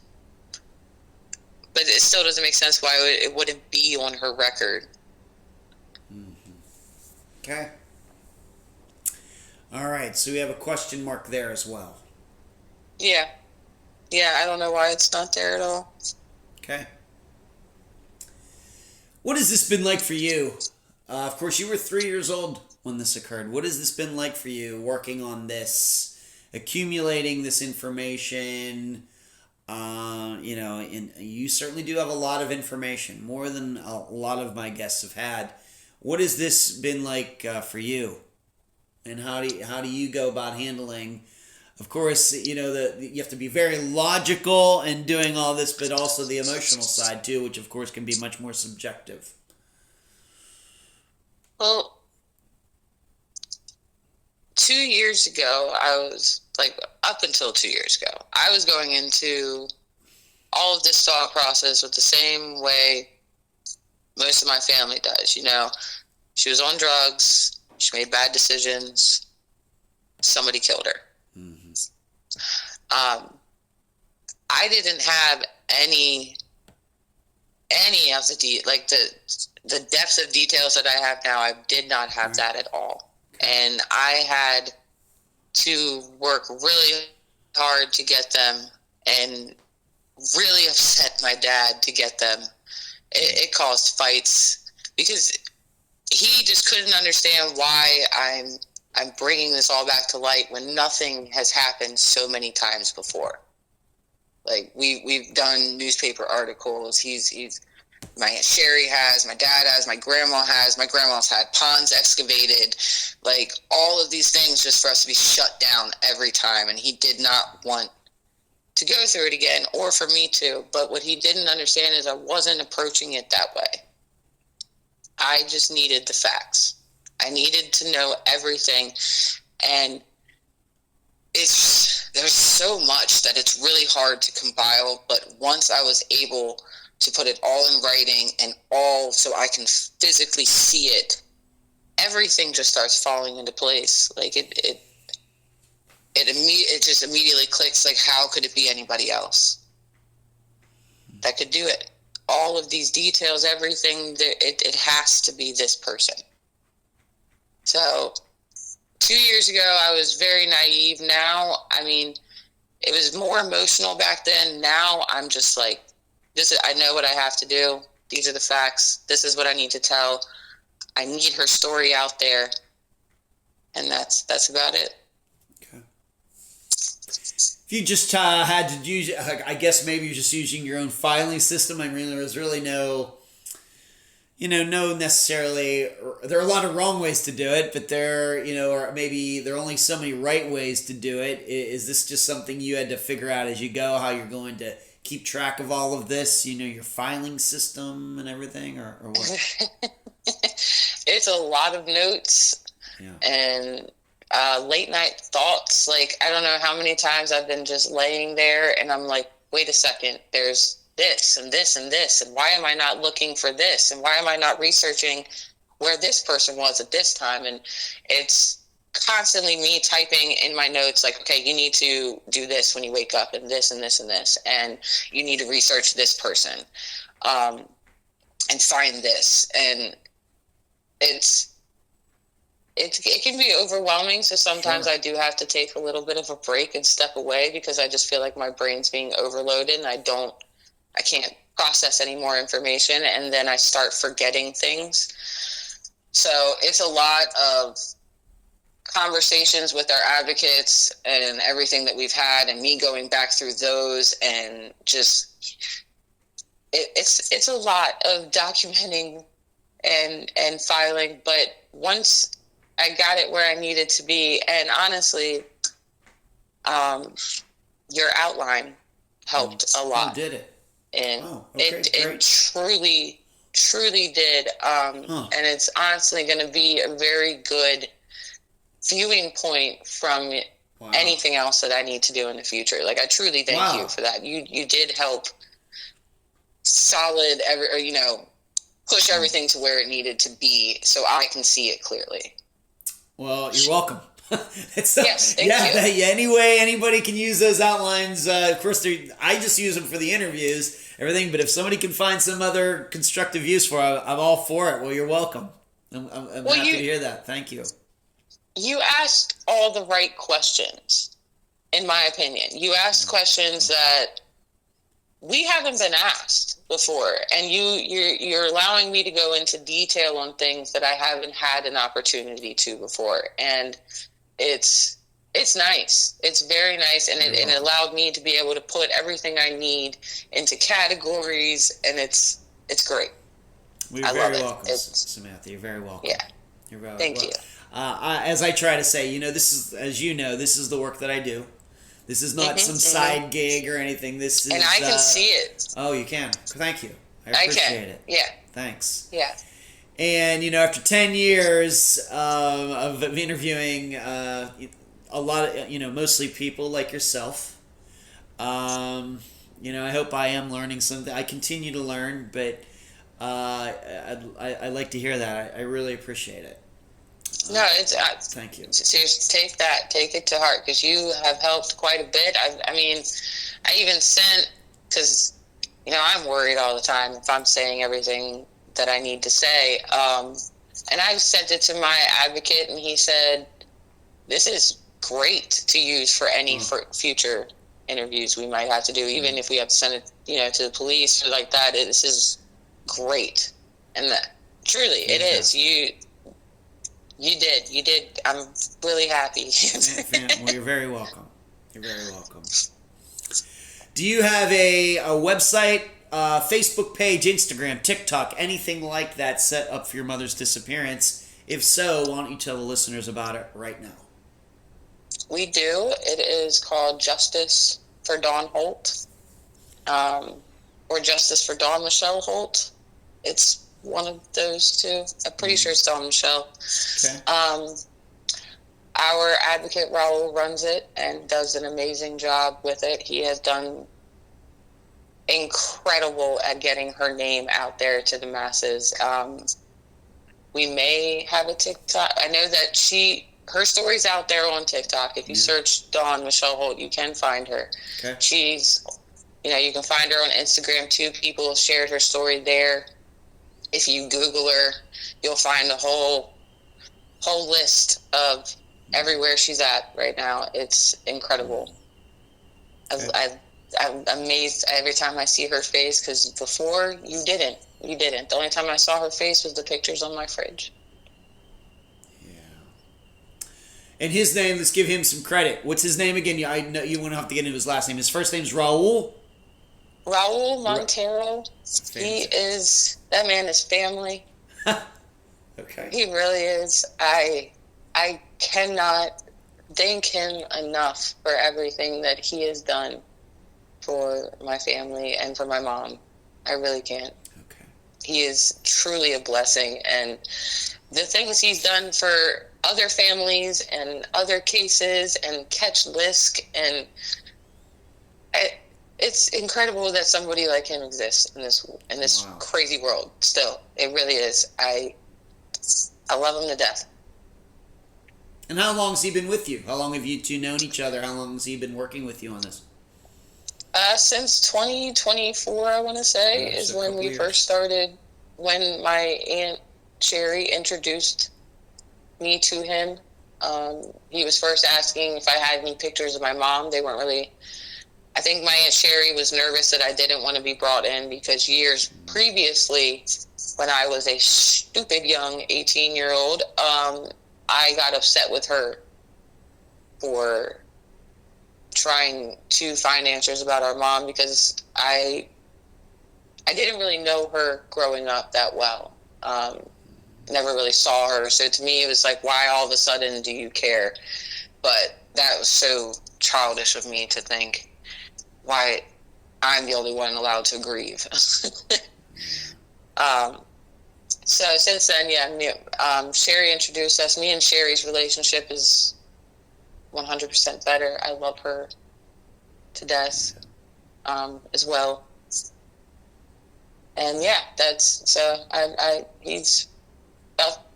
But it still doesn't make sense why it wouldn't be on her record. Okay. All right, so we have a question mark there as well. Yeah. Yeah, I don't know why it's not there at all. Okay. What has this been like for you? Of course, you were 3 years old when this occurred. What has this been like for you working on this, accumulating this information? And you certainly do have a lot of information, more than a lot of my guests have had. What has this been like for you? And how do you go about handling? Of course, you have to be very logical in doing all this, but also the emotional side too, which of course can be much more subjective. Well, 2 years ago, up until 2 years ago, I was going into all of this thought process with the same way most of my family does. She was on drugs. She made bad decisions. Somebody killed her. I didn't have any of the depth of details that I have now. I did not have that at all. And I had to work really hard to get them and really upset my dad to get them. It caused fights because he just couldn't understand why I'm bringing this all back to light when nothing has happened so many times before. Like we've done newspaper articles. My Aunt Sherry has, my dad has, my grandma's had ponds excavated, like all of these things just for us to be shut down every time. And he did not want to go through it again or for me to. But what he didn't understand is I wasn't approaching it that way. I just needed the facts. I needed to know everything. And there's so much that it's really hard to compile. But once I was able to put it all in writing and all so I can physically see it, everything just starts falling into place. Like it just immediately clicks. Like, how could it be anybody else that could do it? All of these details, everything, it has to be this person. So 2 years ago, I was very naive. Now, it was more emotional back then. Now I'm just like, I know what I have to do. These are the facts. This is what I need to tell. I need her story out there. And that's about it. Okay. If you just had to use, I guess maybe you're just using your own filing system. There was really no necessarily, there are a lot of wrong ways to do it, but or maybe there are only so many right ways to do it. Is this just something you had to figure out as you go, how you're going to keep track of all of this, your filing system and everything, or what? It's a lot of notes and late night thoughts. Like, I don't know how many times I've been just laying there and I'm like, wait a second, there's this and this and this, and why am I not looking for this, and why am I not researching where this person was at this time? And it's constantly me typing in my notes, like, okay, you need to do this when you wake up, and this and this and this, and you need to research this person, and find this. And it can be overwhelming. So sometimes I do have to take a little bit of a break and step away, because I just feel like my brain's being overloaded and I can't process any more information. And then I start forgetting things. So it's a lot of conversations with our advocates and everything that we've had, and me going back through those, and just, it's a lot of documenting and filing. But once I got it where I needed to be, and honestly, your outline helped a lot. Oh, did it? And it truly did. And it's honestly going to be a very good viewing point from anything else that I need to do in the future. Like, I truly thank you for that. You did help push everything to where it needed to be, so I can see it clearly. Well, you're welcome. Yes, thank you. Yeah, any way anybody can use those outlines. Of course, I just use them for the interviews, everything. But if somebody can find some other constructive use for it, I'm all for it. Well, you're welcome. I'm happy to hear that. Thank you. You asked all the right questions, in my opinion. You asked questions that we haven't been asked before, and you're allowing me to go into detail on things that I haven't had an opportunity to before, and it's nice. It's very nice, and it allowed me to be able to put everything I need into categories, and it's great. You're very welcome, Samantha. You're very welcome. Yeah. You're very Thank you. As I try to say, this is, as you know, this is the work that I do. This is not some side gig or anything. This is, and I can see it. Oh, you can. Thank you. I appreciate it. Yeah. Thanks. Yeah. And after 10 years of interviewing a lot of mostly people like yourself, I hope I am learning something. I continue to learn, but I like to hear that. I really appreciate it. No, it's thank you. Seriously, take it to heart, because you have helped quite a bit. I mean, I even sent, because I'm worried all the time if I'm saying everything that I need to say, and I sent it to my advocate, and he said, "This is great to use for any future interviews we might have to do, even if we have to send it, to the police or like that. This is great," and that truly it is. You did. I'm really happy. Well, you're very welcome. You're very welcome. Do you have a website, Facebook page, Instagram, TikTok, anything like that set up for your mother's disappearance? If so, why don't you tell the listeners about it right now? We do. It is called Justice for Dawn Holt, or Justice for Dawn Michelle Holt. It's one of those two. I'm pretty sure it's Dawn Michelle. Okay. Our advocate Raul runs it and does an amazing job with it. He has done incredible at getting her name out there to the masses. We may have a TikTok. I know that her story's out there on TikTok. If you search Dawn Michelle Holt, you can find her. Okay. She's, you can find her on Instagram too. People shared her story there. If you Google her, you'll find a whole list of everywhere she's at right now. It's incredible. Okay. I'm amazed every time I see her face, because before you didn't. The only time I saw her face was the pictures on my fridge. Yeah. And his name, let's give him some credit. What's his name again? I know you won't have to get into his last name. His first name's Raul. Raul Montero. That man is family. Okay. He really is. I cannot thank him enough for everything that he has done for my family and for my mom. I really can't. Okay. He is truly a blessing, and the things he's done for other families and other cases and catch Lisk, and it's incredible that somebody like him exists in this crazy world. Still, it really is. I love him to death. And how long has he been with you? How long have you two known each other? How long has he been working with you on this? Since 2024, I want to say, is when we first started, when my Aunt Sherry introduced me to him. He was first asking if I had any pictures of my mom. They weren't really... I think my Aunt Sherry was nervous that I didn't want to be brought in because years previously, when I was a stupid young 18-year-old, I got upset with her for trying to find answers about our mom because I didn't really know her growing up that well. Never really saw her. So to me, it was like, why all of a sudden do you care? But that was so childish of me to think why I'm the only one allowed to grieve. So since then, Sherry introduced us. Me and Sherry's relationship is 100% better. I love her to death as well. And yeah, he's about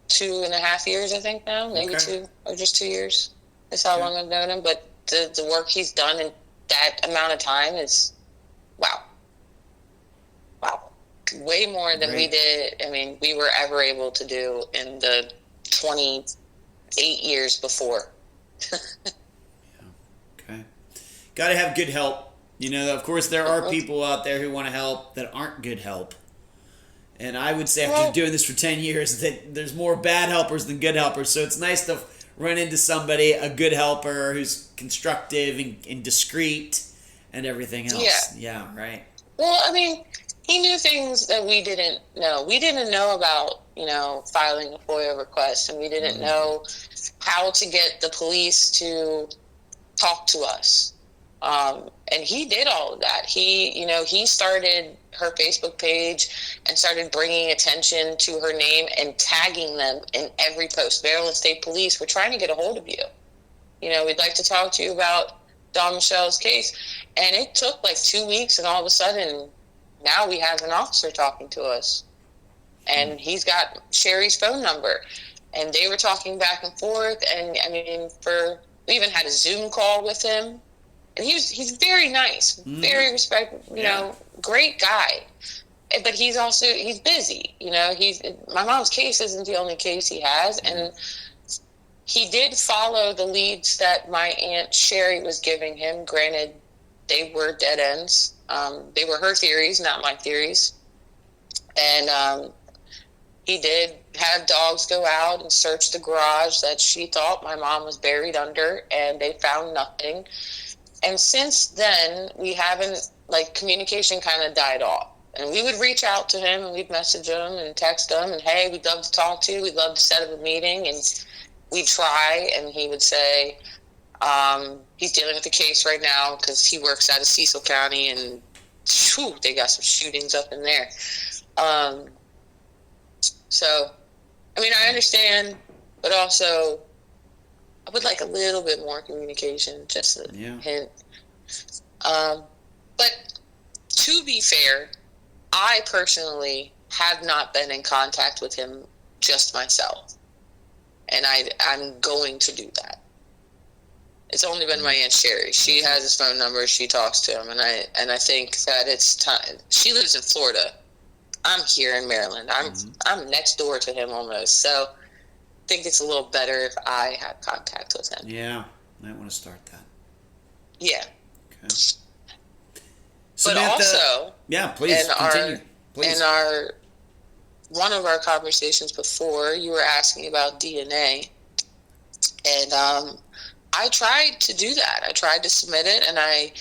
2.5 years, I think now, maybe 2 or just 2 years. That's how long I've known him. But the work he's done in that amount of time is wow. Way more than we did. I mean, we were ever able to do in the 28 years before. Okay. Got to have good help. You know, of course, there are people out there who want to help that aren't good help. And I would say after doing this for 10 years that there's more bad helpers than good helpers. So it's nice to run into somebody, a good helper who's constructive and discreet and everything else. Yeah, right. Well, I mean, he knew things that we didn't know. We didn't know about, filing a FOIA request, and we didn't know how to get the police to talk to us. And he did all of that. He started her Facebook page and started bringing attention to her name and tagging them in every post. Maryland State Police, we're trying to get a hold of you. We'd like to talk to you about Dawn Michelle's case. And it took like 2 weeks, and all of a sudden, now we have an officer talking to us. And he's got Sherry's phone number. And they were talking back and forth. And, I mean, we even had a Zoom call with him. And he's very nice, very respectful, great guy. But he's busy. My mom's case isn't the only case he has. And he did follow the leads that my Aunt Sherry was giving him. Granted, they were dead ends. They were her theories, not my theories. And he did have dogs go out and search the garage that she thought my mom was buried under, and they found nothing. And since then, we haven't, communication kind of died off. And we would reach out to him, and we'd message him and text him, and, hey, we'd love to talk to you. We'd love to set up a meeting. And we'd try, and he would say, he's dealing with the case right now because he works out of Cecil County, and they got some shootings up in there. So, I mean, I understand, but also I would like a little bit more communication, just a hint. But to be fair, I personally have not been in contact with him just myself. And I'm going to do that. It's only been my Aunt Sherry. She has his phone number. She talks to him. And I think that it's time. She lives in Florida. I'm here in Maryland. I'm next door to him almost. So I think it's a little better if I have contact with him. Yeah. Might want to start that. Yeah. Okay. Samantha, but also, please continue. In one of our conversations before, you were asking about DNA, and I tried to do that. I tried to submit it, and I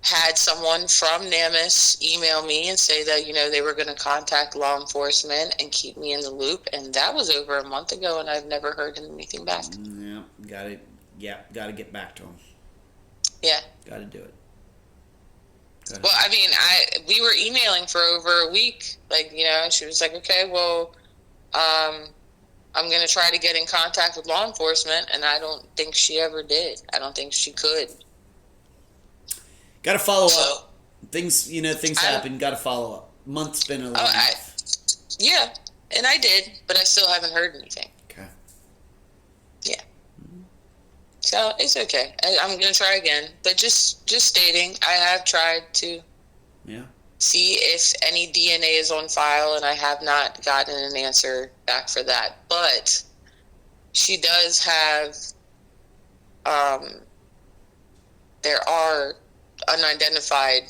had someone from NAMUS email me and say that they were going to contact law enforcement and keep me in the loop, and that was over a month ago, and I've never heard anything back. Got to get back to them. Yeah, got to do it. Well, I mean, we were emailing for over a week. She was like, okay, well, I'm going to try to get in contact with law enforcement, and I don't think she ever did. I don't think she could. Got to follow up. Things happen. Got to follow up. Month's been a long yeah, and I did, but I still haven't heard anything. Okay. Yeah. So it's okay. I'm going to try again. But just stating, I have tried to see if any DNA is on file, and I have not gotten an answer back for that. But she does have, there are unidentified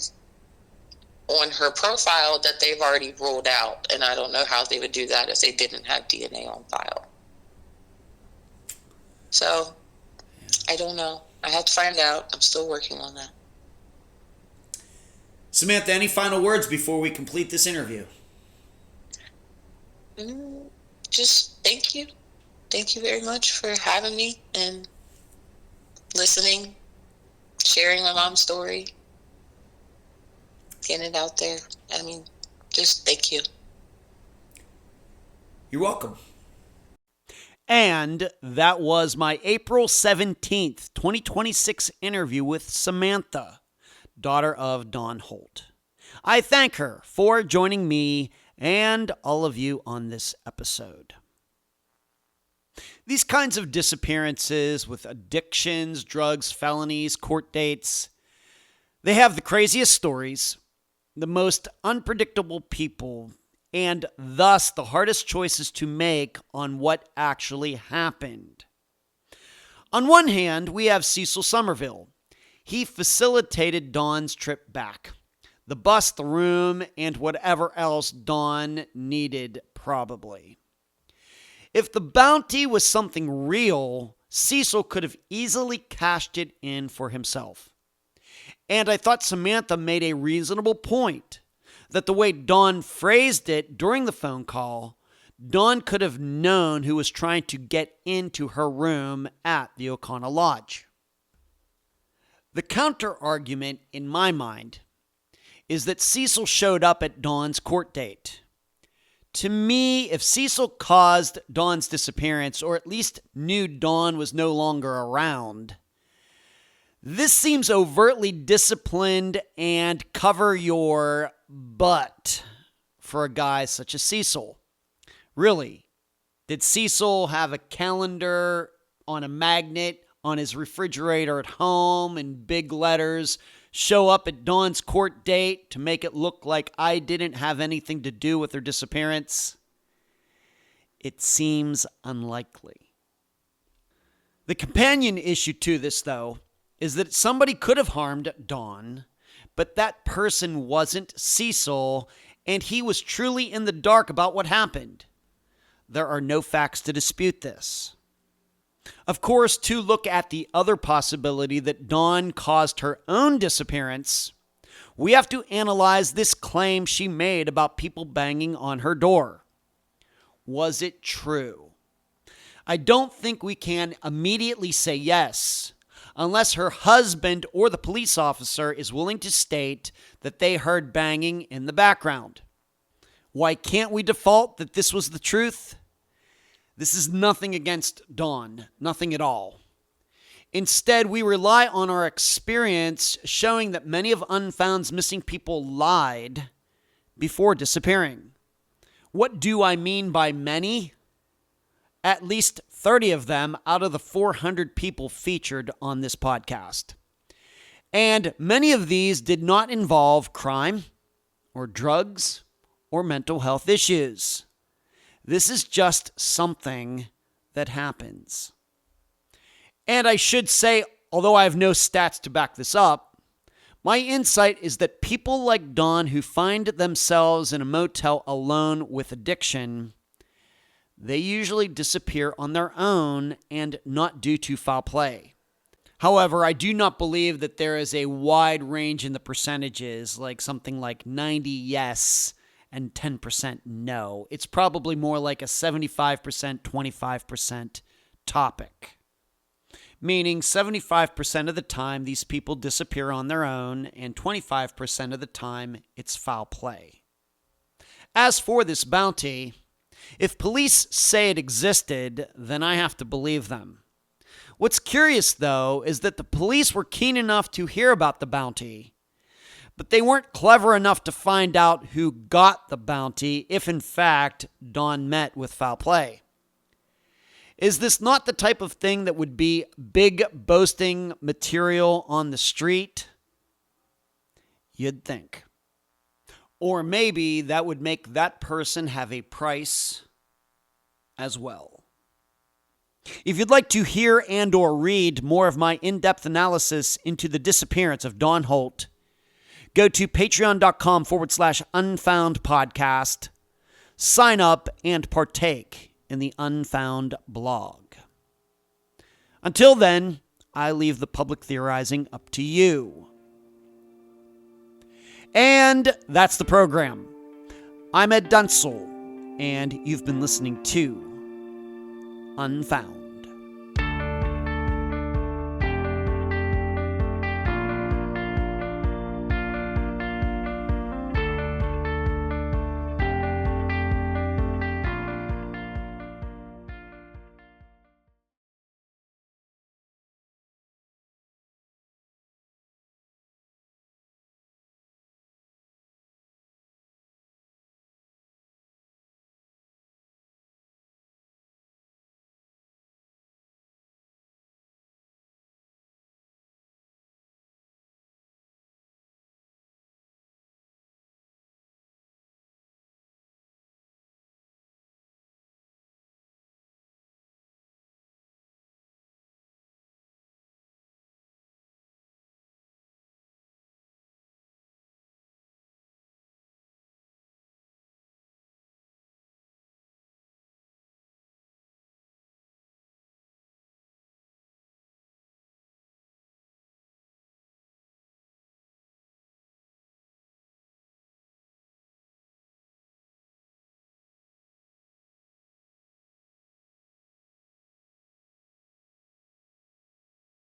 on her profile that they've already ruled out, and I don't know how they would do that if they didn't have DNA on file. So I don't know. I have to find out. I'm still working on that. Samantha, any final words before we complete this interview? Just thank you. Thank you very much for having me and listening, sharing my mom's story, getting it out there. I mean, just thank you. You're welcome. And that was my April 17th, 2026 interview with Samantha, daughter of Dawn Holt. I thank her for joining me and all of you on this episode. These kinds of disappearances with addictions, drugs, felonies, court dates, they have the craziest stories, the most unpredictable people, and thus the hardest choices to make on what actually happened. On one hand, we have Cecil Somerville. He facilitated Dawn's trip back. The bus, the room, and whatever else Dawn needed, probably. If the bounty was something real, Cecil could have easily cashed it in for himself. And I thought Samantha made a reasonable point that the way Dawn phrased it during the phone call, Dawn could have known who was trying to get into her room at the Econolodge. The counter-argument, in my mind, is that Cecil showed up at Dawn's court date. To me, if Cecil caused Dawn's disappearance, or at least knew Dawn was no longer around, this seems overtly disciplined and cover your butt for a guy such as Cecil. Really, did Cecil have a calendar on a magnet on his refrigerator at home in big letters, show up at Dawn's court date to make it look like I didn't have anything to do with her disappearance? It seems unlikely. The companion issue to this, though, is that somebody could have harmed Dawn, but that person wasn't Cecil, and he was truly in the dark about what happened. There are no facts to dispute this. Of course, to look at the other possibility that Dawn caused her own disappearance, we have to analyze this claim she made about people banging on her door. Was it true? I don't think we can immediately say yes, unless her husband or the police officer is willing to state that they heard banging in the background. Why can't we default that this was the truth? This is nothing against Dawn, nothing at all. Instead, we rely on our experience showing that many of Unfound's missing people lied before disappearing. What do I mean by many? At least 30 of them out of the 400 people featured on this podcast. And many of these did not involve crime or drugs or mental health issues. This is just something that happens. And I should say, although I have no stats to back this up, my insight is that people like Dawn who find themselves in a motel alone with addiction, they usually disappear on their own and not due to foul play. However, I do not believe that there is a wide range in the percentages, like something like 90 yes and 10% no. It's probably more like a 75%, 25% topic. Meaning 75% of the time these people disappear on their own, and 25% of the time it's foul play. As for this bounty, if police say it existed, then I have to believe them. What's curious, though, is that the police were keen enough to hear about the bounty, but they weren't clever enough to find out who got the bounty if, in fact, Dawn met with foul play. Is this not the type of thing that would be big boasting material on the street? You'd think. Or maybe that would make that person have a price as well. If you'd like to hear and or read more of my in-depth analysis into the disappearance of Dawn Holt, go to patreon.com/Unfound Podcast, sign up and partake in the Unfound blog. Until then, I leave the public theorizing up to you. And that's the program. I'm Ed Dunsel, and you've been listening to Unfound.